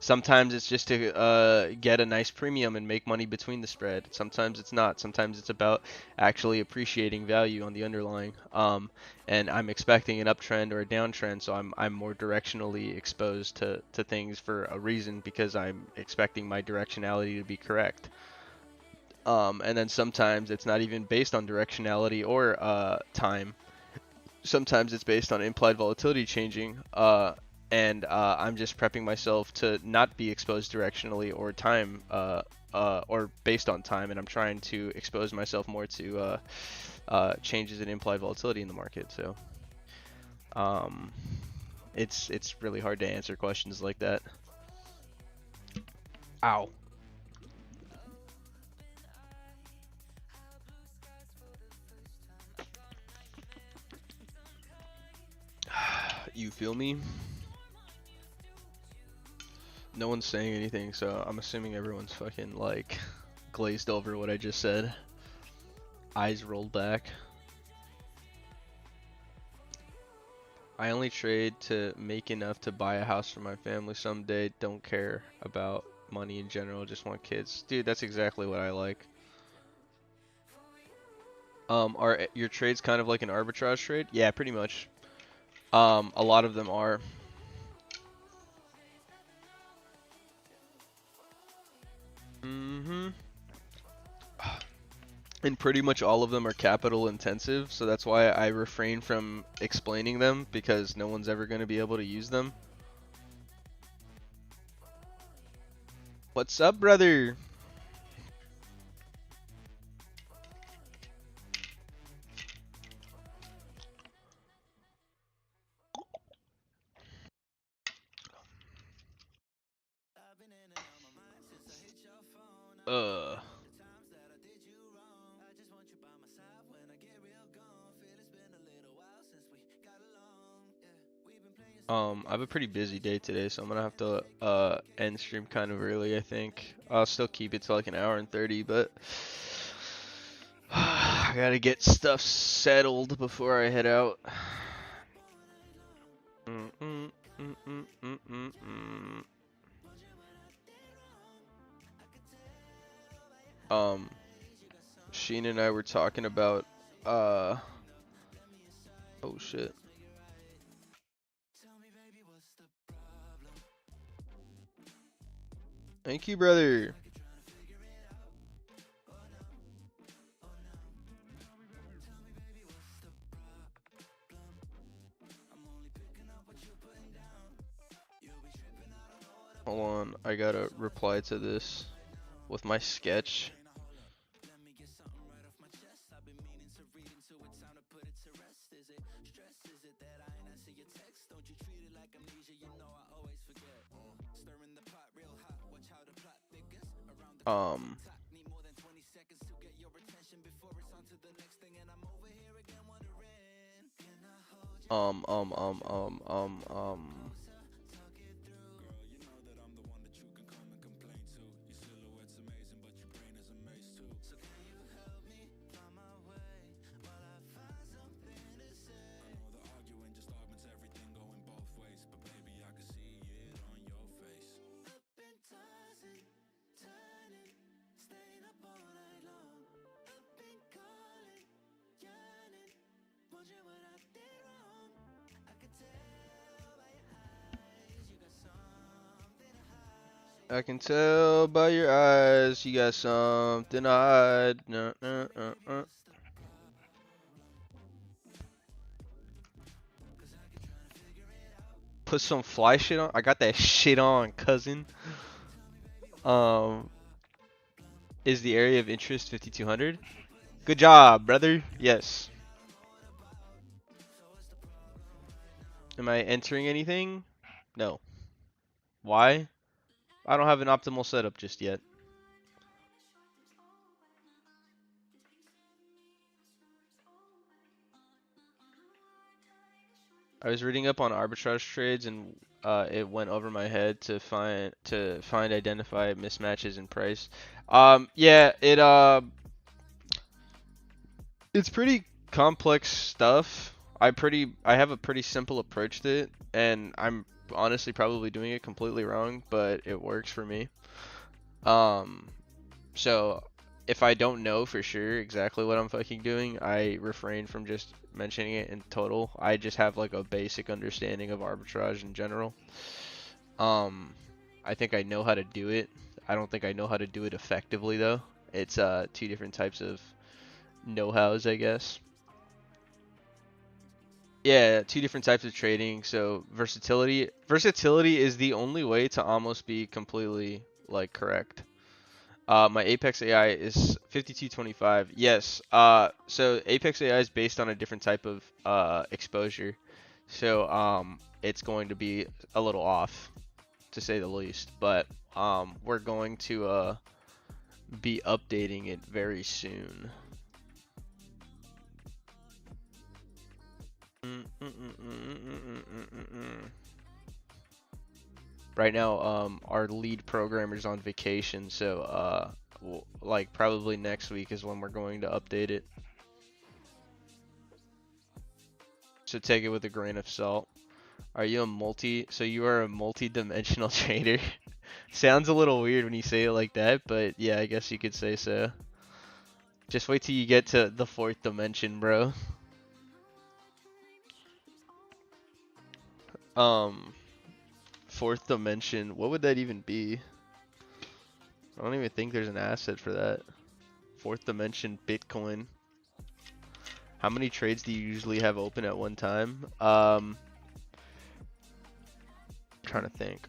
Sometimes it's just to get a nice premium and make money between the spread. Sometimes it's not. Sometimes it's about actually appreciating value on the underlying. And I'm expecting an uptrend or a downtrend, so I'm more directionally exposed to things for a reason, because I'm expecting my directionality to be correct. And then sometimes it's not even based on directionality or time. Sometimes it's based on implied volatility changing, and I'm just prepping myself to not be exposed directionally or time or based on time, and I'm trying to expose myself more to changes in implied volatility in the market. So it's really hard to answer questions like that. Ow. You feel me? No one's saying anything, so I'm assuming everyone's fucking like glazed over what I just said. Eyes rolled back. I only trade to make enough to buy a house for my family someday. Don't care about money in general, just want kids. Dude, that's exactly what I like. Are your trades kind of like an arbitrage trade? Yeah, pretty much. A lot of them are. Mm-hmm. And pretty much all of them are capital intensive, so that's why I refrain from explaining them, because no one's ever going to be able to use them. What's up, brother? Uh. I have a pretty busy day today, so I'm gonna have to end stream kind of early, I think. I'll still keep it to like an hour and 30, but I gotta get stuff settled before I head out. Sheen and I were talking about oh shit. Thank you, brother. Hold on, I gotta reply to this with my sketch. I can tell by your eyes you got something to hide. Put some fly shit on. I got that shit on, cousin. Is the area of interest 5200? Good job, brother. Yes. Am I entering anything? No. Why? I don't have an optimal setup just yet. I was reading up on arbitrage trades, and it went over my head to identify mismatches in price. Yeah, it's pretty complex stuff. I have a pretty simple approach to it, and I'm honestly probably doing it completely wrong, but it works for me. So if I don't know for sure exactly what I'm fucking doing, I refrain from just mentioning it in total. I just have like a basic understanding of arbitrage in general. I think I know how to do it. I don't think I know how to do it effectively though. It's two different types of know-hows, I guess. Yeah, two different types of trading. So versatility is the only way to almost be completely like correct. My Apex AI is 5225. Yes. So Apex AI is based on a different type of exposure. So it's going to be a little off, to say the least. But we're going to be updating it very soon. Right now, our lead programmer's on vacation, so like probably next week is when we're going to update it. So take it with a grain of salt. Are you a so you are a multi-dimensional trader? Sounds a little weird when you say it like that, but yeah, I guess you could say so. Just wait till you get to the fourth dimension, bro. Um, Fourth dimension, what would that even be? I don't even think there's an asset for that. Fourth dimension Bitcoin. How many trades do you usually have open at one time? Trying to think.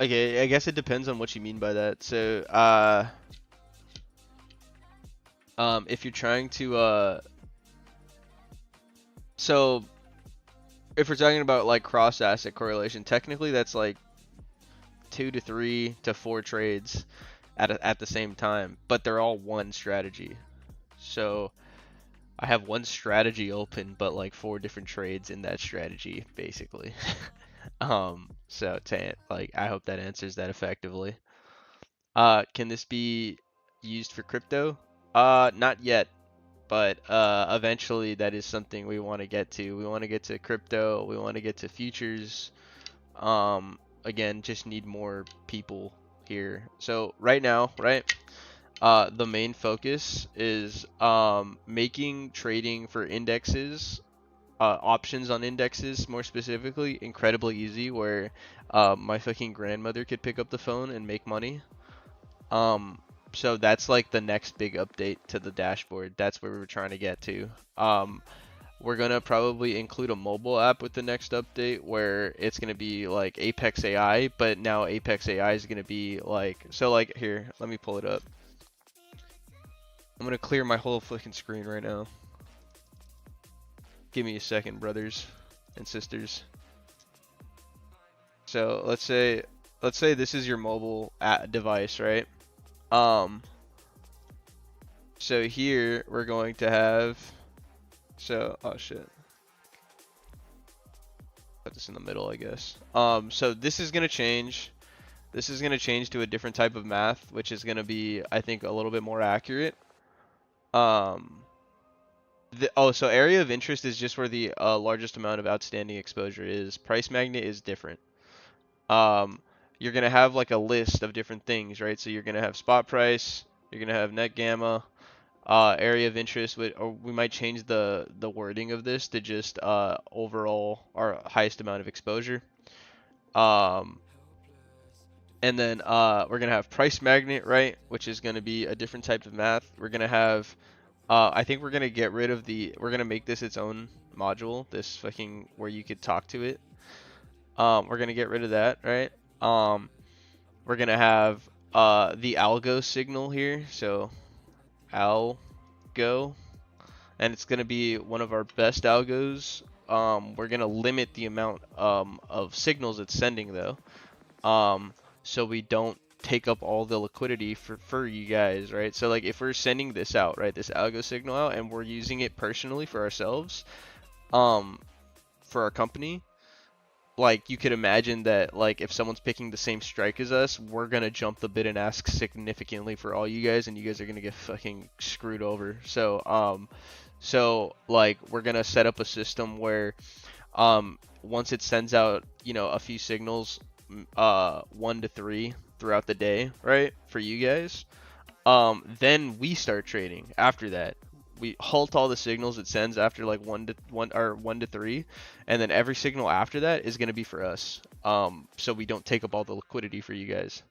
Okay, I guess it depends on what you mean by that. So, if you're trying to, so if we're talking about like cross asset correlation, technically that's like 2 to 3 to 4 trades at the same time, but they're all one strategy. So I have one strategy open, but like 4 different trades in that strategy, basically. So like I hope that answers that effectively. Can this be used for crypto? Not yet, but eventually that is something we want to get to. We want to get to crypto. We want to get to futures. Again, just need more people here. So right now, right? The main focus is making trading for indexes, options on indexes more specifically, incredibly easy, where my fucking grandmother could pick up the phone and make money. So that's like the next big update to the dashboard. That's where we were trying to get to. We're gonna probably include a mobile app with the next update where it's gonna be like Apex AI, but now Apex AI is gonna be like, so like here, let me pull it up. I'm gonna clear my whole fucking screen right now. Give me a second, brothers and sisters. So let's say this is your mobile device, right? So here we're going to have, oh shit. Put this in the middle, I guess. So this is gonna change. This is gonna change to a different type of math, which is gonna be, I think, a little bit more accurate. So area of interest is just where the largest amount of outstanding exposure is. Price magnet is different. You're gonna have like a list of different things, right? So you're gonna have spot price, you're gonna have net gamma, area of interest, or we might change the wording of this to just overall our highest amount of exposure. And then we're gonna have price magnet, right, which is gonna be a different type of math. We're gonna have, I think we're gonna get rid of we're gonna make this its own module, this fucking where you could talk to it. We're gonna get rid of that, right? We're gonna have the algo signal here, so algo, and it's gonna be one of our best algos. We're gonna limit the amount of signals it's sending though. So we don't take up all the liquidity for you guys, right? So like if we're sending this out, right, this algo signal out, and we're using it personally for ourselves, for our company, like you could imagine that like if someone's picking the same strike as us, we're gonna jump the bid and ask significantly for all you guys, and you guys are gonna get fucking screwed over. So like we're gonna set up a system where once it sends out, you know, a few signals, 1 to 3 throughout the day, right, for you guys, then we start trading after that. We halt all the signals it sends after like 1 to 3, and then every signal after that is going to be for us, so we don't take up all the liquidity for you guys.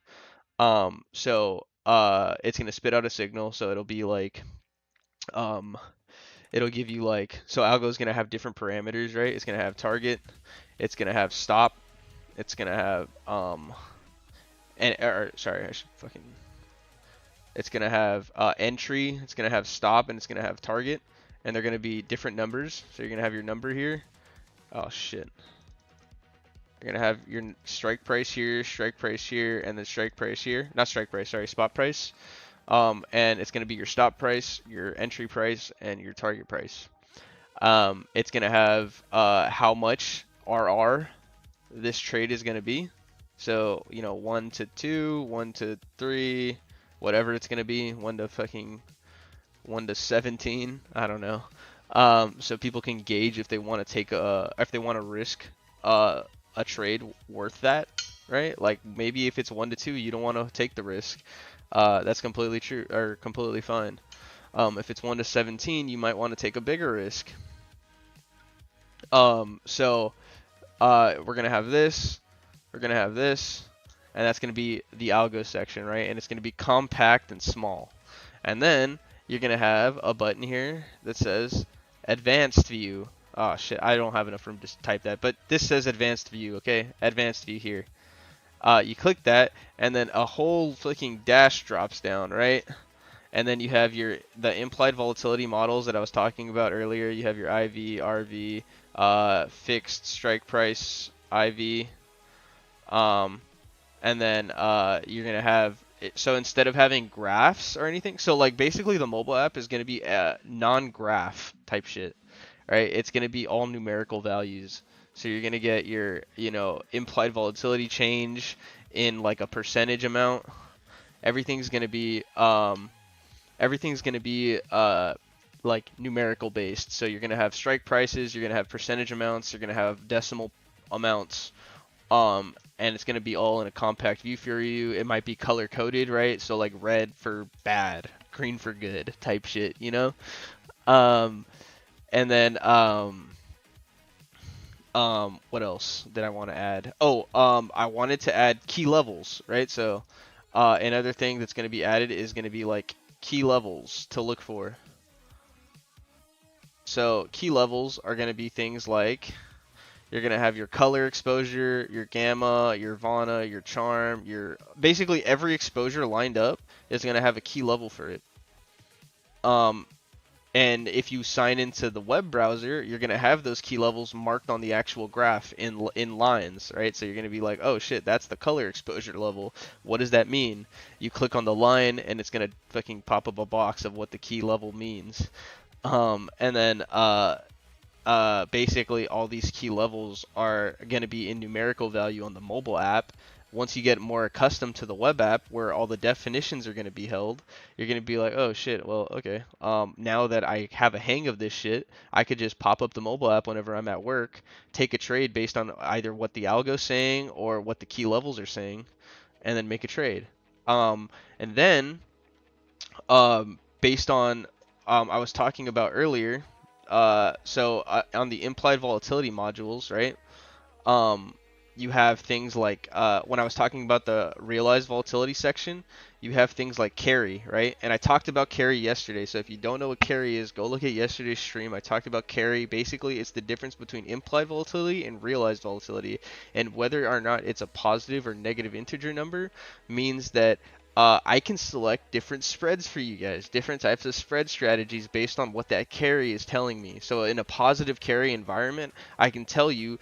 It's going to spit out a signal, so it'll be like Um, it'll give you like, so algo is gonna have different parameters, right? It's gonna have target, it's gonna have stop, it's gonna have and or sorry, I should fucking. It's gonna have entry, it's gonna have stop, and it's gonna have target, and they're gonna be different numbers. So you're gonna have your number here. Oh shit. You're gonna have your strike price here, and then strike price here. Not strike price, sorry, spot price. And it's gonna be your stop price, your entry price, and your target price. It's gonna have how much RR this trade is gonna be. So, you know, 1 to 2, 1 to 3, whatever it's gonna be, 1 to fucking 1 to 17, I don't know. So people can gauge if they want to take if they want to risk a trade worth that, right? Like maybe if it's 1 to 2, you don't want to take the risk. That's completely true or completely fine. If it's 1 to 17, you might want to take a bigger risk. So we're gonna have this, we're gonna have this, and that's gonna be the algo section, right? And it's gonna be compact and small. And then you're gonna have a button here that says advanced view. Oh shit, I don't have enough room to type that, but this says advanced view, okay? Advanced view here. You click that, and then a whole fucking dash drops down, right? And then you have the implied volatility models that I was talking about earlier. You have your IV, RV, fixed strike price, IV, and then you're gonna have so instead of having graphs or anything, so like basically the mobile app is gonna be non-graph type shit, right? It's gonna be all numerical values. So you're gonna get your, you know, implied volatility change in like a percentage amount. Everything's gonna be like numerical based. So you're gonna have strike prices, you're gonna have percentage amounts, you're gonna have decimal amounts. And it's gonna be all in a compact view for you. It might be color coded, right? So like red for bad, green for good type shit, you know? And then what else did I want to add? Oh, I wanted to add key levels, right? So another thing that's gonna be added is gonna be like key levels to look for. So key levels are gonna be things like you're gonna have your color exposure, your gamma, your vana, your charm, your basically every exposure lined up is gonna have a key level for it. And if you sign into the web browser, you're gonna have those key levels marked on the actual graph in lines, right? So you're gonna be like, oh shit, that's the color exposure level. What does that mean? You click on the line, and it's gonna fucking pop up a box of what the key level means. And then basically all these key levels are going to be in numerical value on the mobile app. Once you get more accustomed to the web app where all the definitions are going to be held, you're going to be like, oh shit, well, okay. Now that I have a hang of this shit, I could just pop up the mobile app whenever I'm at work, take a trade based on either what the algo's saying or what the key levels are saying, and then make a trade. And then, based on, I was talking about earlier, so on the implied volatility modules, right? You have things like when I was talking about the realized volatility section, you have things like carry, right? And I talked about carry yesterday. So if you don't know what carry is, go look at yesterday's stream. I talked about carry. Basically, it's the difference between implied volatility and realized volatility, and whether or not it's a positive or negative integer number means that I can select different spreads for you guys, different types of spread strategies based on what that carry is telling me. So in a positive carry environment, I can tell you,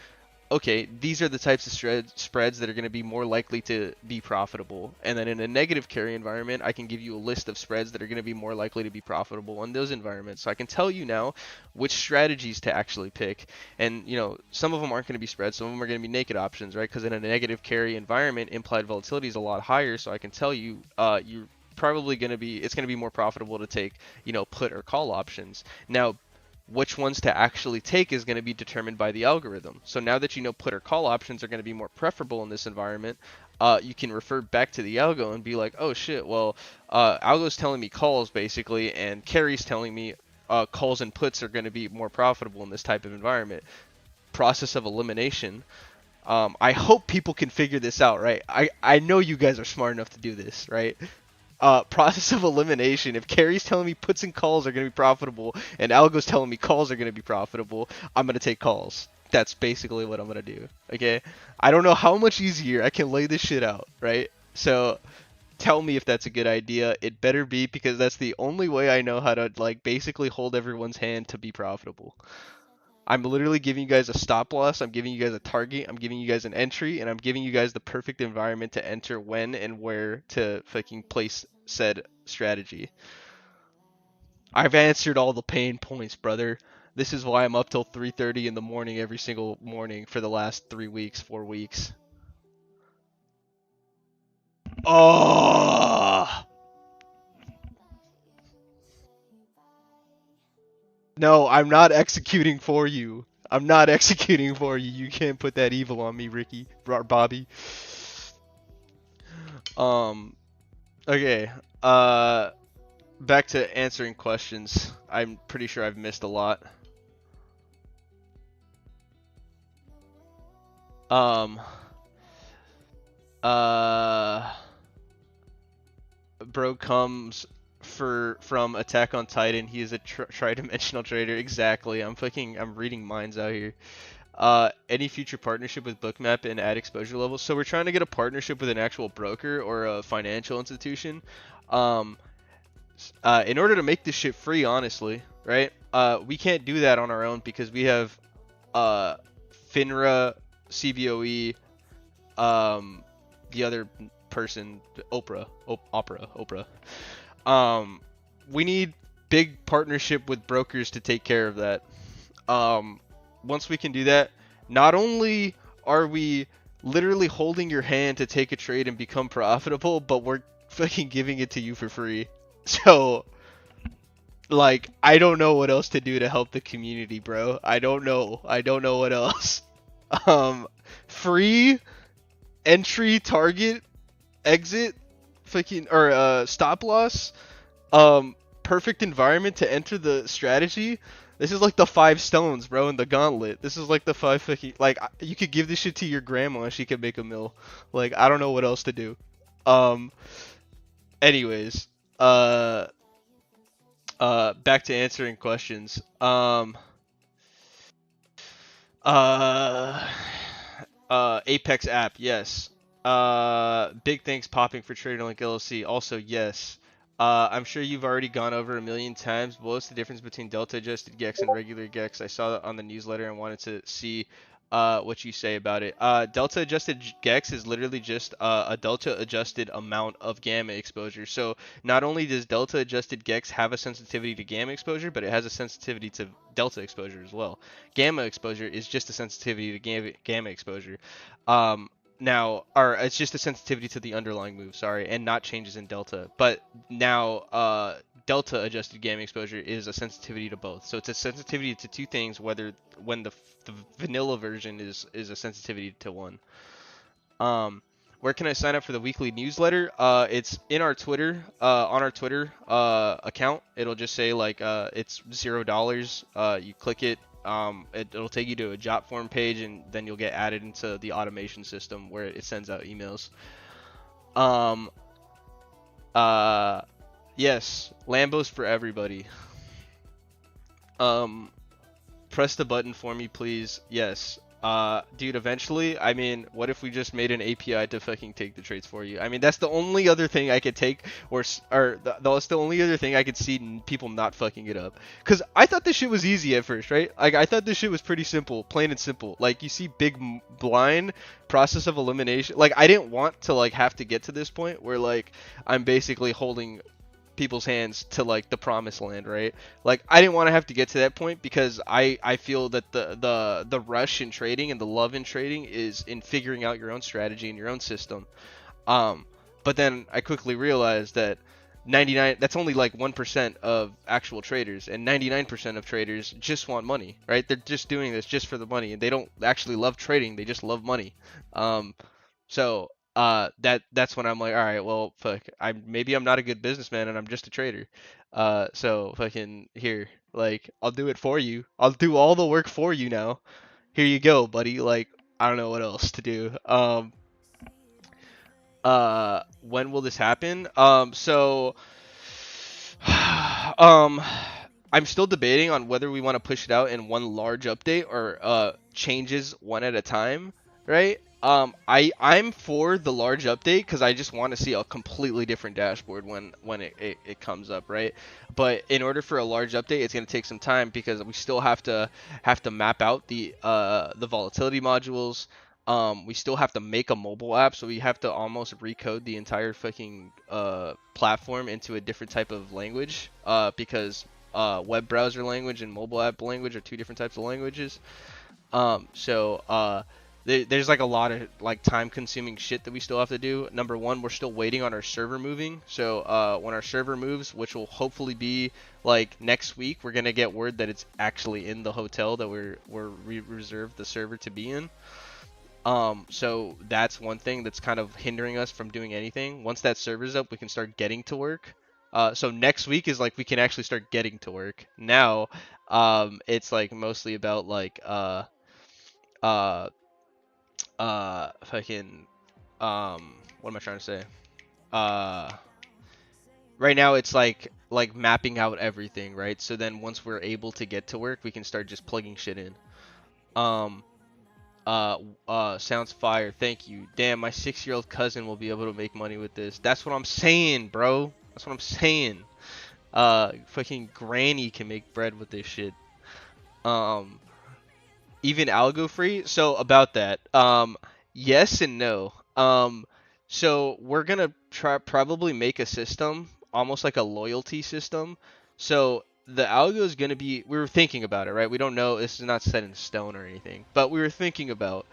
okay, these are the types of spreads that are going to be more likely to be profitable. And then in a negative carry environment, I can give you a list of spreads that are going to be more likely to be profitable in those environments. So I can tell you now which strategies to actually pick. And, you know, some of them aren't going to be spreads. Some of them are going to be naked options, right? Because in a negative carry environment, implied volatility is a lot higher. So I can tell you, you're probably going to be, it's going to be more profitable to take, you know, put or call options. Now, which ones to actually take is going to be determined by the algorithm. So now that you know put or call options are going to be more preferable in this environment, you can refer back to the algo and be like, oh shit, well, algo's telling me calls basically, and carry's telling me calls and puts are going to be more profitable in this type of environment. Process of elimination. I hope people can figure this out, right? I know you guys are smart enough to do this, right? Process of elimination. If carry's telling me puts and calls are going to be profitable, and algo's telling me calls are going to be profitable, I'm going to take calls. That's basically what I'm going to do. Okay? I don't know how much easier I can lay this shit out, right? So tell me if that's a good idea. It better be, because that's the only way I know how to like basically hold everyone's hand to be profitable. I'm literally giving you guys a stop loss, I'm giving you guys a target, I'm giving you guys an entry, and I'm giving you guys the perfect environment to enter when and where to fucking place said strategy. I've answered all the pain points, brother. This is why I'm up till 3:30 in the morning every single morning for the last 3 weeks, 4 weeks. Oh! No, I'm not executing for you. I'm not executing for you. You can't put that evil on me, Ricky. Bobby. Um, okay. Uh, Back to answering questions. I'm pretty sure I've missed a lot. Um, uh, Bro comes from Attack on Titan. He is a tri-dimensional trader. Exactly. I'm reading minds out here. Any future partnership with Bookmap and add exposure levels. So we're trying to get a partnership with an actual broker or a financial institution. Um, in order to make this shit free, honestly, right? We can't do that on our own because we have uh, FINRA, CBOE, the other person, Oprah. Um, we need big partnership with brokers to take care of that. Once we can do that, not only are we literally holding your hand to take a trade and become profitable, but we're fucking giving it to you for free. So, like, I don't know what else to do to help the community, bro. I don't know. I don't know what else. Um, Free entry, target, exit, fucking, or stop loss. Perfect environment to enter the strategy. This is like the 5 stones, bro, in the gauntlet. This is like the 5 fucking, like, you could give this shit to your grandma and she could make a meal. Like, I don't know what else to do. Um, Anyways, uh, back to answering questions. Uh, Apex app, yes. Big thanks popping for Traderlink LLC. Also, yes. I'm sure you've already gone over a million times. What's the difference between delta adjusted GEX and regular GEX? I saw that on the newsletter and wanted to see what you say about it. Delta adjusted GEX is literally just a delta adjusted amount of gamma exposure. So not only does delta adjusted GEX have a sensitivity to gamma exposure, but it has a sensitivity to delta exposure as well. Gamma exposure is just a sensitivity to gamma exposure. Now, or it's just a sensitivity to the underlying move, sorry, and not changes in delta. But now, delta adjusted gamma exposure is a sensitivity to both. So it's a sensitivity to two things, whether when the vanilla version is a sensitivity to one. Where can I sign up for the weekly newsletter? It's in our Twitter, on our Twitter account. It'll just say like it's $0. You click it. It'll take you to a job form page, and then you'll get added into the automation system where it sends out emails. Yes, Lambos for everybody. Press the button for me, please. Yes. Dude, eventually, I mean, what if we just made an API to fucking take the trades for you? I mean, that's the only other thing I could take, that's the only other thing I could see people not fucking it up. Because I thought this shit was easy at first, right? Like, I thought this shit was pretty simple, plain and simple. Like, you see big blind, process of elimination. Like, I didn't want to, like, have to get to this point where, like, I'm basically holding people's hands to like the promised land, right? Like I didn't want to have to get to that point because I feel that the rush in trading and the love in trading is in figuring out your own strategy and your own system. But then I quickly realized that 99 that's only like 1% of actual traders, and 99% of traders just want money, right? They're just doing this just for the money, and they don't actually love trading, they just love money. So that's when I'm like, all right, well, fuck, maybe I'm not a good businessman and I'm just a trader. So fucking here, like, I'll do it for you. I'll do all the work for you now. Here you go, buddy. Like, I don't know what else to do. when will this happen? Um, I'm still debating on whether we want to push it out in one large update or changes one at a time, right? I'm for the large update because I just want to see a completely different dashboard when it comes up, right? But in order for a large update, it's gonna take some time because we still have to map out the volatility modules. We still have to make a mobile app, so we have to almost recode the entire fucking platform into a different type of language because web browser language and mobile app language are two different types of languages. There's like a lot of like time consuming shit that we still have to do. Number one, we're still waiting on our server moving. So when our server moves, which will hopefully be like next week, we're gonna get word that it's actually in the hotel that we're reserved the server to be in. So that's one thing that's kind of hindering us from doing anything. Once that server's up, we can start getting to work. So next week is like we can actually start getting to work. Now, it's like mostly about like uh fucking what am I trying to say? Uh right now it's like mapping out everything, right? So then once we're able to get to work, we can start just plugging shit in. Um Sounds fire. Thank you. Damn, my 6-year-old cousin will be able to make money with this. That's what I'm saying, bro. That's what I'm saying. Fucking granny can make bread with this shit. Um, Even algo free. So about that, yes and no. So we're gonna try probably make a system, almost like a loyalty system. So the algo is gonna be. We were thinking about it, right? We don't know. This is not set in stone or anything, but we were thinking about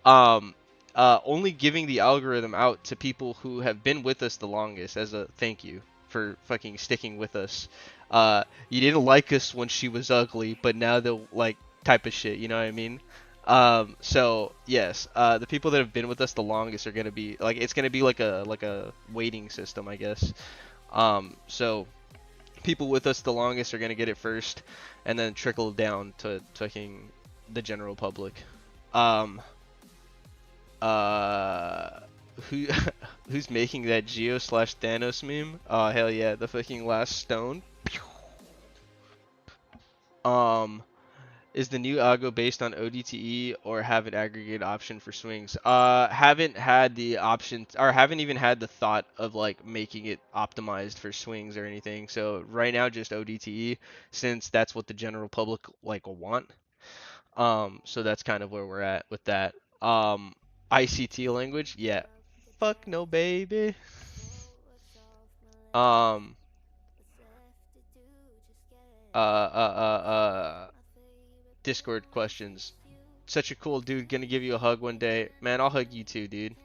um, only giving the algorithm out to people who have been with us the longest as a thank you for fucking sticking with us. You didn't like us when she was ugly, but now they'll like type of shit. You know what I mean? So yes, the people that have been with us the longest are gonna be like it's gonna be like a waiting system, I guess. So people with us the longest are gonna get it first, and then trickle down to fucking the general public. Um, uh, who who's making that Geo slash Thanos meme? Oh hell yeah, the fucking last stone. Um, is the new algo based on ODTE or have an aggregate option for swings? Haven't had the option or haven't even had the thought of like making it optimized for swings or anything. So right now just ODTE since that's what the general public like will want. So that's kind of where we're at with that. ICT language, yeah. Fuck no, baby. Um, uh, uh, uh, uh, Discord questions. Such a cool dude, gonna give you a hug one day. Man, I'll hug you too, dude.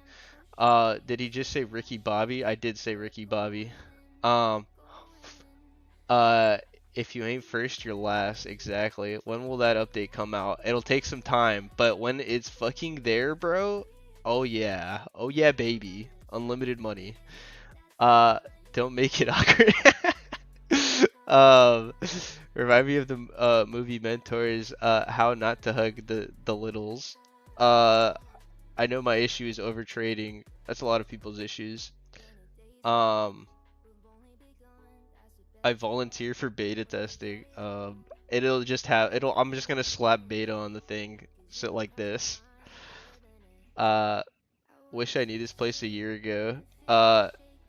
Did he just say Ricky Bobby? I did say Ricky Bobby. Um, uh, if you ain't first, you're last. Exactly. When will that update come out? It'll take some time, but when it's fucking there, bro, oh yeah. Oh yeah, baby. Unlimited money. Uh, don't make it awkward. Um, Remind me of the movie Mentors. How not to hug the littles. Uh, I know my issue is over trading. That's a lot of people's issues. Um, I volunteer for beta testing. It'll just have it'll. I'm just gonna slap beta on the thing, so like this. Uh, Wish I knew this place a year ago.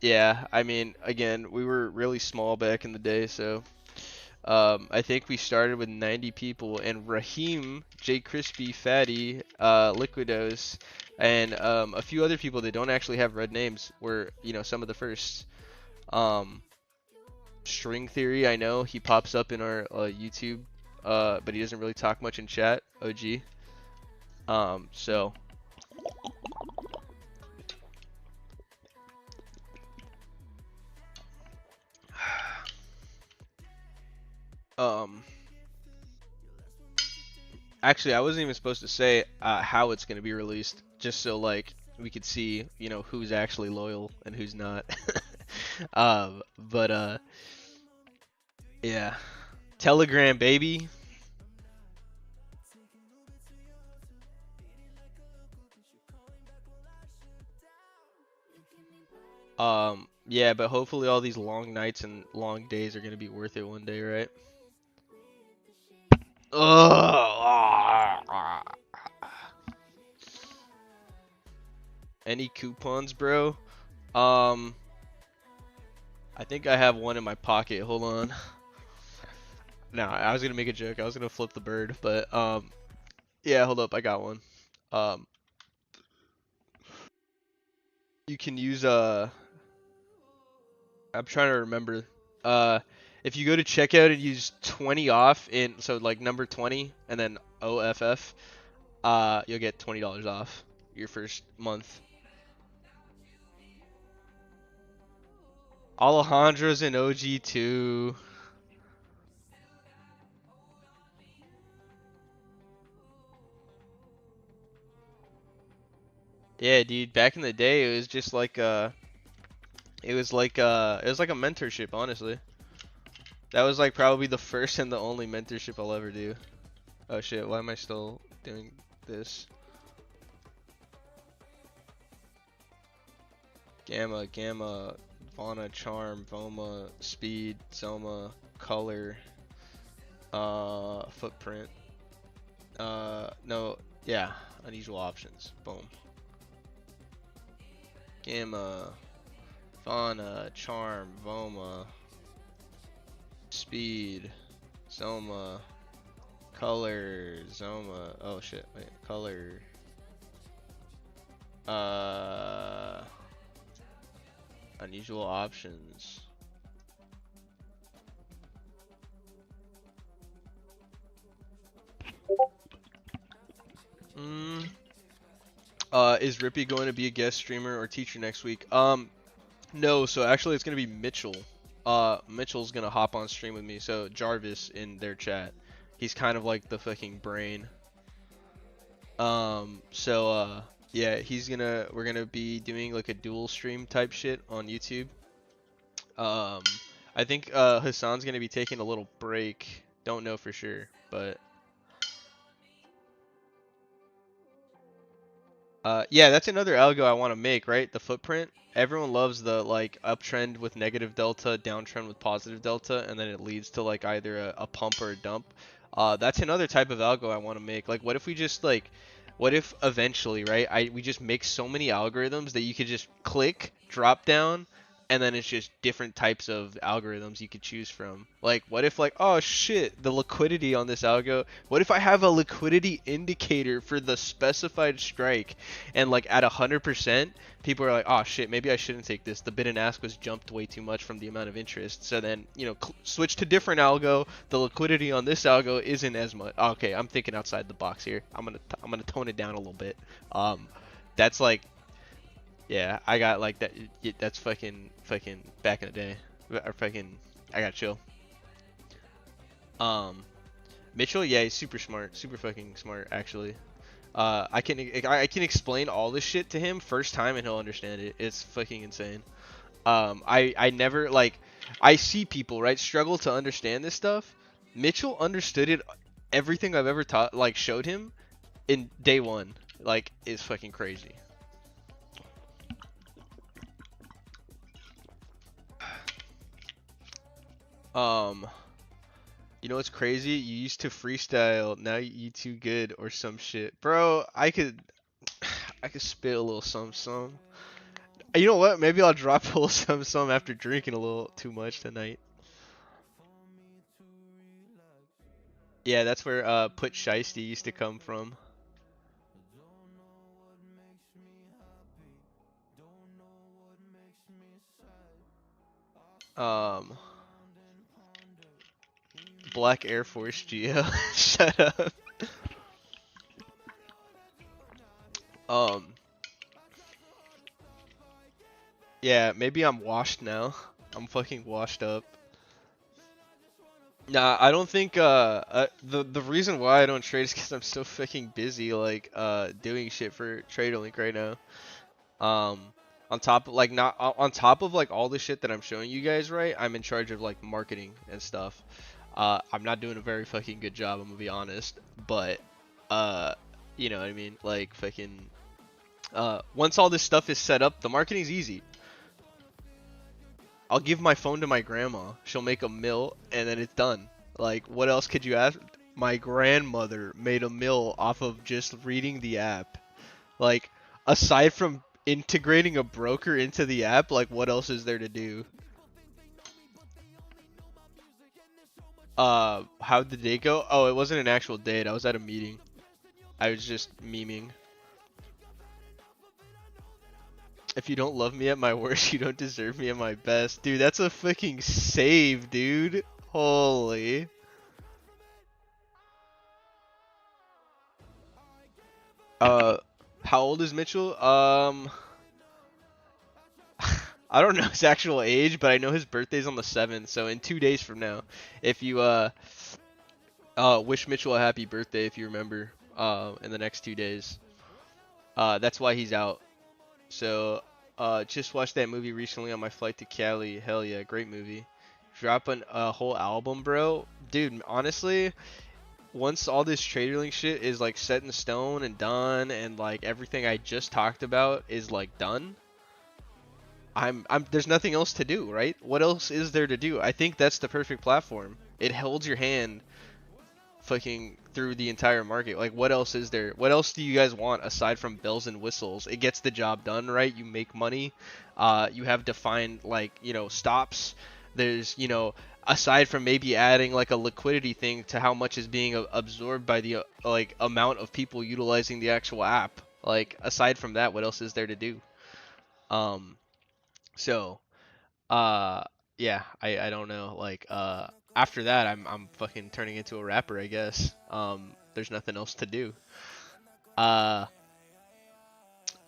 Yeah. I mean, again, we were really small back in the day, so I think we started with 90 people, and Raheem, J Crispy, Fatty, Liquidos, and a few other people that don't actually have red names were, some of the first. Um, String Theory, I know he pops up in our YouTube, but he doesn't really talk much in chat. OG. So um, actually, I wasn't even supposed to say how it's gonna be released, just so like we could see, who's actually loyal and who's not. But yeah, Telegram, baby. Yeah, but hopefully all these long nights and long days are gonna be worth it one day, right? Ugh. Any coupons, bro? Um, I think I have one in my pocket. Hold on. No, I was gonna make a joke. I was gonna flip the bird, but yeah, hold up. I got one. Um, you can use I'm trying to remember. Uh, if you go to checkout and use 20 off in, so like number 20 and then OFF, you'll get $20 off your first month. Alejandro's in OG too. Yeah, dude. Back in the day, it was just like it was like a mentorship, honestly. That was like probably the first and the only mentorship I'll ever do. Oh shit, why am I still doing this? Gamma, Fauna, Charm, Voma, Speed, Soma, Color, Footprint. No, yeah, unusual options. Boom. Gamma, Fauna, Charm, Voma, Speed, Soma, Color, Zoma. Oh shit, wait, Color. Unusual options. Is Rippy going to be a guest streamer or teacher next week? No, so actually it's gonna be Mitchell. Mitchell's gonna hop on stream with me. So Jarvis in their chat. He's kind of like the fucking brain. Yeah, we're gonna be doing like a dual stream type shit on YouTube. I think Hassan's gonna be taking a little break. Don't know for sure, but yeah, that's another algo I want to make, right? The footprint. Everyone loves the like uptrend with negative delta, downtrend with positive delta, and then it leads to like either a pump or a dump. That's another type of algo I want to make. Like, what if we just like, what if eventually, right? We just make so many algorithms that you could just click, drop down, and then it's just different types of algorithms you could choose from. Like, what if like, oh shit, the liquidity on this algo. What if I have a liquidity indicator for the specified strike, and like at 100%, people are like, oh shit, maybe I shouldn't take this. The bid and ask was jumped way too much from the amount of interest. So then, you know, switch to different algo. The liquidity on this algo isn't as much. Okay, I'm thinking outside the box here. I'm gonna tone it down a little bit. That's like, yeah, I got like that. That's fucking back in the day. Or fucking, I got chill. Mitchell, yeah, he's super smart, super fucking smart actually. I can explain all this shit to him first time and he'll understand it. It's fucking insane. I never like, I see people right struggle to understand this stuff. Mitchell understood it, everything I've ever taught, like showed him in day one. Like, it's fucking crazy. You know what's crazy? You used to freestyle, now you too good or some shit. Bro, I could spit a little some. You know what? Maybe I'll drop a little some after drinking a little too much tonight. Yeah, that's where Put Shiesty used to come from. Black Air Force Geo. Shut up. Yeah, maybe I'm washed now. I'm fucking washed up. Nah, I don't think the reason why I don't trade is because I'm so fucking busy like doing shit for Traderlink right now. On top of like not on top of like all the shit that I'm showing you guys, right? I'm in charge of like marketing and stuff. I'm not doing a very fucking good job, I'm gonna be honest, but you know what I mean? Like fucking once all this stuff is set up, the marketing's easy. I'll give my phone to my grandma. She'll make a meal, and then it's done. Like, what else could you ask? My grandmother made a meal off of just reading the app. Like, aside from integrating a broker into the app, like, what else is there to do? How did the day go? Oh, it wasn't an actual date. I was at a meeting. I was just memeing. If you don't love me at my worst, you don't deserve me at my best. Dude, that's a fucking save, dude. Holy. Uh, how old is Mitchell? I don't know his actual age, but I know his birthday's on the 7th, so in 2 days from now, if you, wish Mitchell a happy birthday if you remember, in the next 2 days. That's why he's out. So, just watched that movie recently on my flight to Cali. Hell yeah, great movie. Dropping a whole album, bro. Dude, honestly, once all this Traderlink shit is like set in stone and done, and like everything I just talked about is like done, there's nothing else to do, right? What else is there to do? I think that's the perfect platform. It holds your hand fucking through the entire market. Like, what else is there? What else do you guys want aside from bells and whistles? It gets the job done, right? You make money. You have defined, like, you know, stops. There's, you know, aside from maybe adding like a liquidity thing to how much is being absorbed by the like amount of people utilizing the actual app. Like, aside from that, what else is there to do? Um, so, uh, yeah, I don't know. Like, after that, I'm fucking turning into a rapper, I guess. There's nothing else to do. Uh,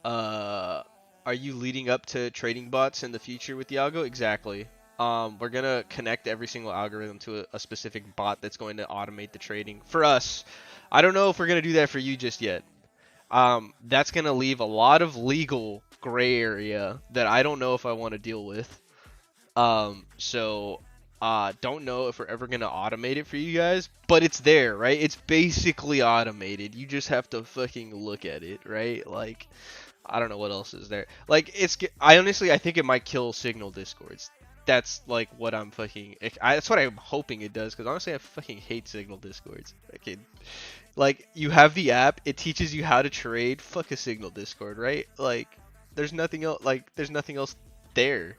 uh, are you leading up to trading bots in the future with the algo? Exactly. We're gonna connect every single algorithm to a specific bot that's going to automate the trading for us. I don't know if we're gonna do that for you just yet. That's gonna leave a lot of legal gray area that I don't know if I want to deal with. Don't know if we're ever gonna automate it for you guys, but it's there, right? It's basically automated. You just have to fucking look at it, right? Like, I don't know what else is there. Like, I think it might kill Signal Discords. That's like what I'm fucking. That's what I'm hoping it does. Because honestly, I fucking hate Signal Discords. Like, you have the app, it teaches you how to trade. Fuck a Signal Discord, right? Like, there's nothing else. Like, there's nothing else there.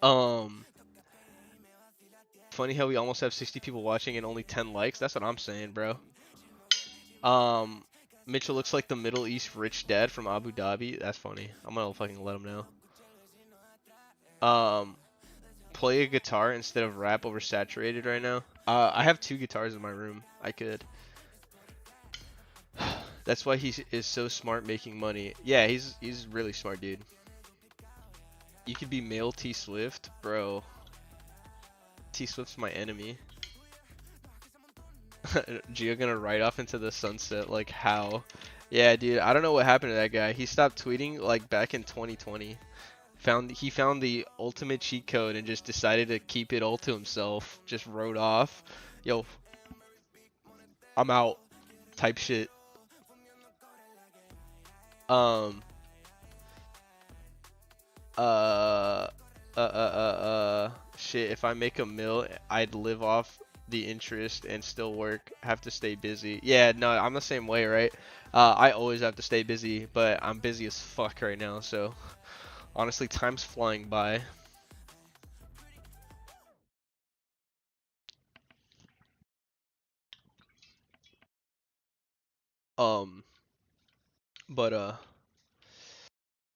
Um, Funny how we almost have 60 people watching and only 10 likes. That's what I'm saying, bro. Um, Mitchell looks like the Middle East rich dad from Abu Dhabi. That's funny. I'm gonna fucking let him know. Play a guitar instead of rap oversaturated right now. I have 2 guitars in my room. I could. That's why he is so smart making money. Yeah, he's really smart, dude. You could be male T Swift, bro. T Swift's my enemy. Gio gonna ride off into the sunset, like how? Yeah, dude, I don't know what happened to that guy. He stopped tweeting like back in 2020. He found the ultimate cheat code and just decided to keep it all to himself. Just wrote off. Yo, I'm out. Type shit. Um. Shit. If I make a mill, I'd live off the interest and still work. Have to stay busy. Yeah, no, I'm the same way, right? I always have to stay busy, but I'm busy as fuck right now. So honestly, time's flying by. Um, but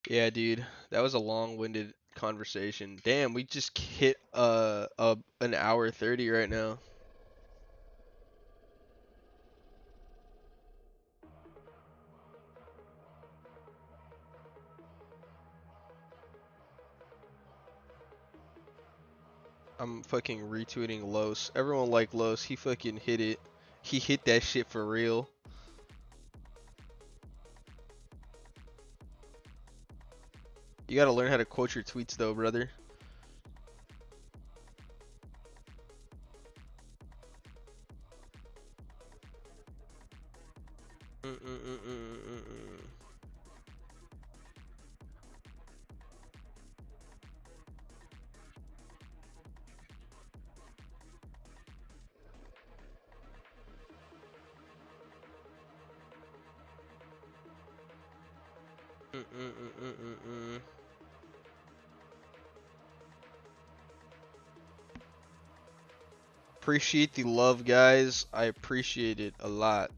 yeah, dude, that was a long-winded conversation. Damn, we just hit an hour 30 right now. I'm fucking retweeting Los. Everyone like Los. He fucking hit it. He hit that shit for real. You gotta learn how to quote your tweets though, brother. Appreciate the love, guys. I appreciate it a lot.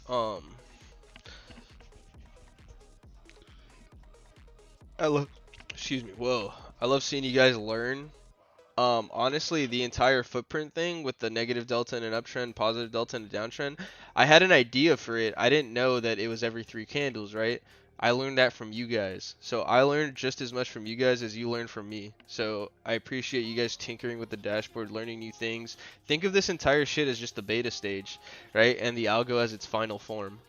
Um, I love, excuse me, whoa. I love seeing you guys learn. Honestly, the entire footprint thing with the negative delta and an uptrend, positive delta and a downtrend, I had an idea for it. I didn't know that it was every 3 candles, right? I learned that from you guys. So I learned just as much from you guys as you learned from me. So I appreciate you guys tinkering with the dashboard, learning new things. Think of this entire shit as just the beta stage, right? And the algo as its final form.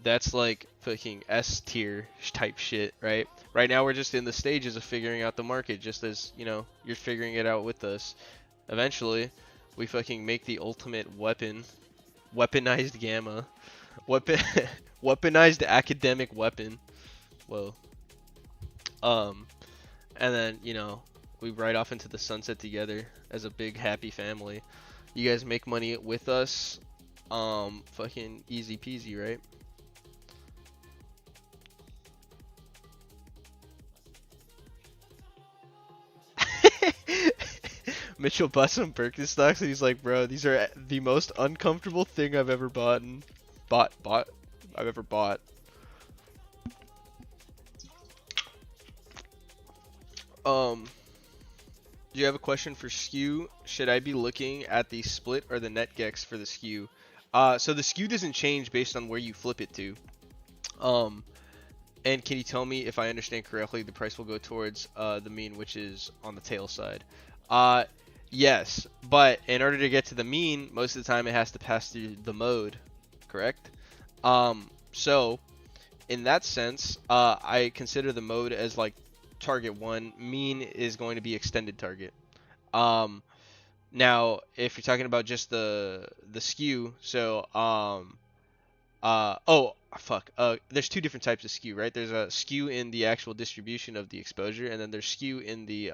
That's like fucking S tier type shit, right? Right now we're just in the stages of figuring out the market, just as, you know, you're figuring it out with us. Eventually, we fucking make the ultimate weapon, weaponized gamma, weapon, weaponized academic weapon. Whoa. Um, and then, you know, we ride off into the sunset together as a big happy family. You guys make money with us. Fucking easy peasy, right? Mitchell bought some Birkenstocks and he's like, bro, these are the most uncomfortable thing I've ever bought. I've ever bought. Do you have a question for skew? Should I be looking at the split or the net gex for the skew? So the skew doesn't change based on where you flip it to. And can you tell me if I understand correctly, the price will go towards the mean, which is on the tail side? Yes, but in order to get to the mean, most of the time it has to pass through the mode, correct? So in that sense, I consider the mode as like target 1. Mean is going to be extended target. Now if you're talking about just the skew, so oh fuck, there's 2 different types of skew, right? There's a skew in the actual distribution of the exposure, and then there's skew in the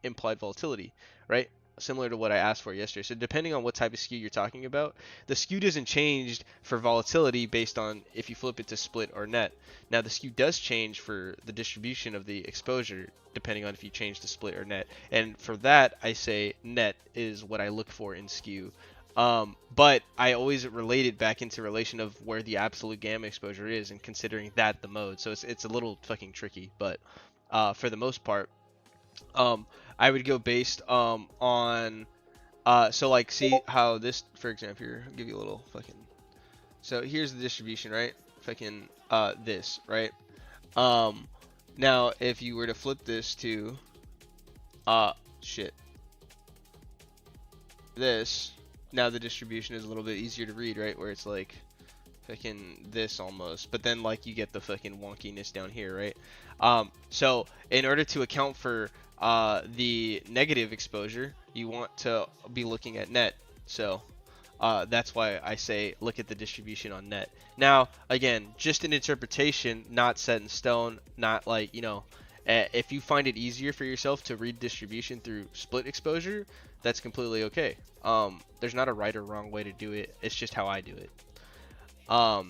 implied volatility, right? Similar to what I asked for yesterday. So depending on what type of skew you're talking about, the skew doesn't change for volatility based on if you flip it to split or net. Now the skew does change for the distribution of the exposure depending on if you change to split or net. And for that, I say net is what I look for in skew. But I always relate it back into relation of where the absolute gamma exposure is and considering that the mode. So it's a little fucking tricky, but for the most part, I would go based on so like see how this, for example, here, I'll give you a little fucking, so here's the distribution, right? Fucking this, right? Now if you were to flip this to shit, this, now the distribution is a little bit easier to read, right? Where it's like fucking this almost, but then like you get the fucking wonkiness down here, right? So in order to account for the negative exposure, you want to be looking at net. So that's why I say look at the distribution on net. Now again, just an interpretation, not set in stone, not like, you know, if you find it easier for yourself to read distribution through split exposure, that's completely okay. There's not a right or wrong way to do it. It's just how I do it. Are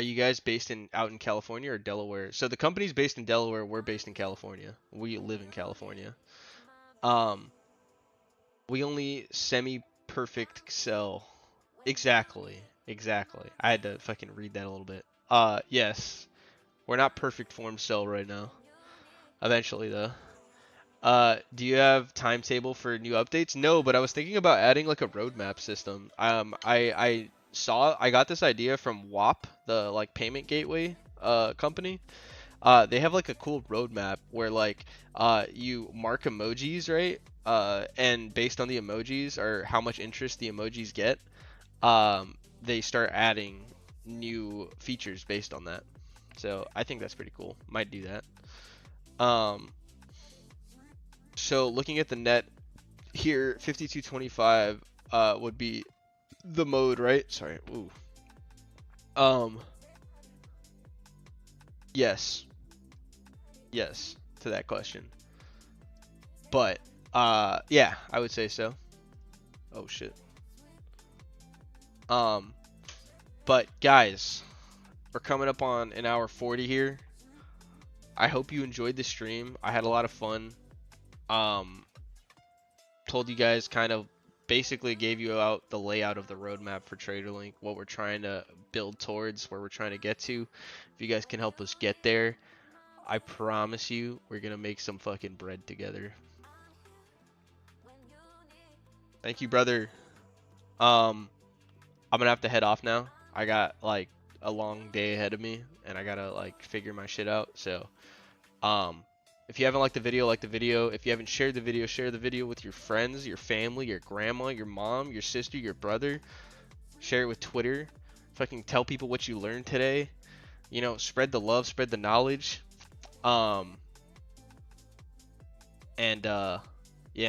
you guys based out in California or Delaware? So the company's based in Delaware. We're based in California. We live in California. We only semi-perfect sell. Exactly. Exactly. I had to fucking read that a little bit. Yes. We're not perfect form sell right now. Eventually, though. Do you have timetable for new updates? No, but I was thinking about adding like a roadmap system. I got this idea from WAP, the like payment gateway company. They have like a cool roadmap where like you mark emojis, right? And based on the emojis or how much interest the emojis get, they start adding new features based on that. So I think that's pretty cool. Might do that. So looking at the net here, 5225 would be the mode, right? Sorry. Ooh. Yes. Yes to that question. But yeah, I would say so. Oh shit. But guys, we're coming up on an hour 40 here. I hope you enjoyed the stream. I had a lot of fun. Told you guys, kind of basically gave you out the layout of the roadmap for Traderlink, what we're trying to build towards, where we're trying to get to. If you guys can help us get there, I promise you we're gonna make some fucking bread together. Thank you, brother. I'm gonna have to head off now. I got like a long day ahead of me and I gotta like figure my shit out. So if you haven't liked the video, like the video. If you haven't shared the video, share the video with your friends, your family, your grandma, your mom, your sister, your brother. Share it with Twitter. Fucking tell people what you learned today. You know, spread the love, spread the knowledge. Yeah,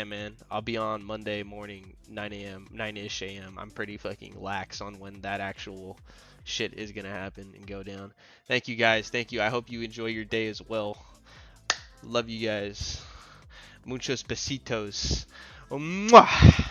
man, I'll be on Monday morning, 9 a.m., 9-ish a.m. I'm pretty fucking lax on when that actual shit is gonna happen and go down. Thank you guys. Thank you. I hope you enjoy your day as well. Love you guys. Muchos besitos. Mwah!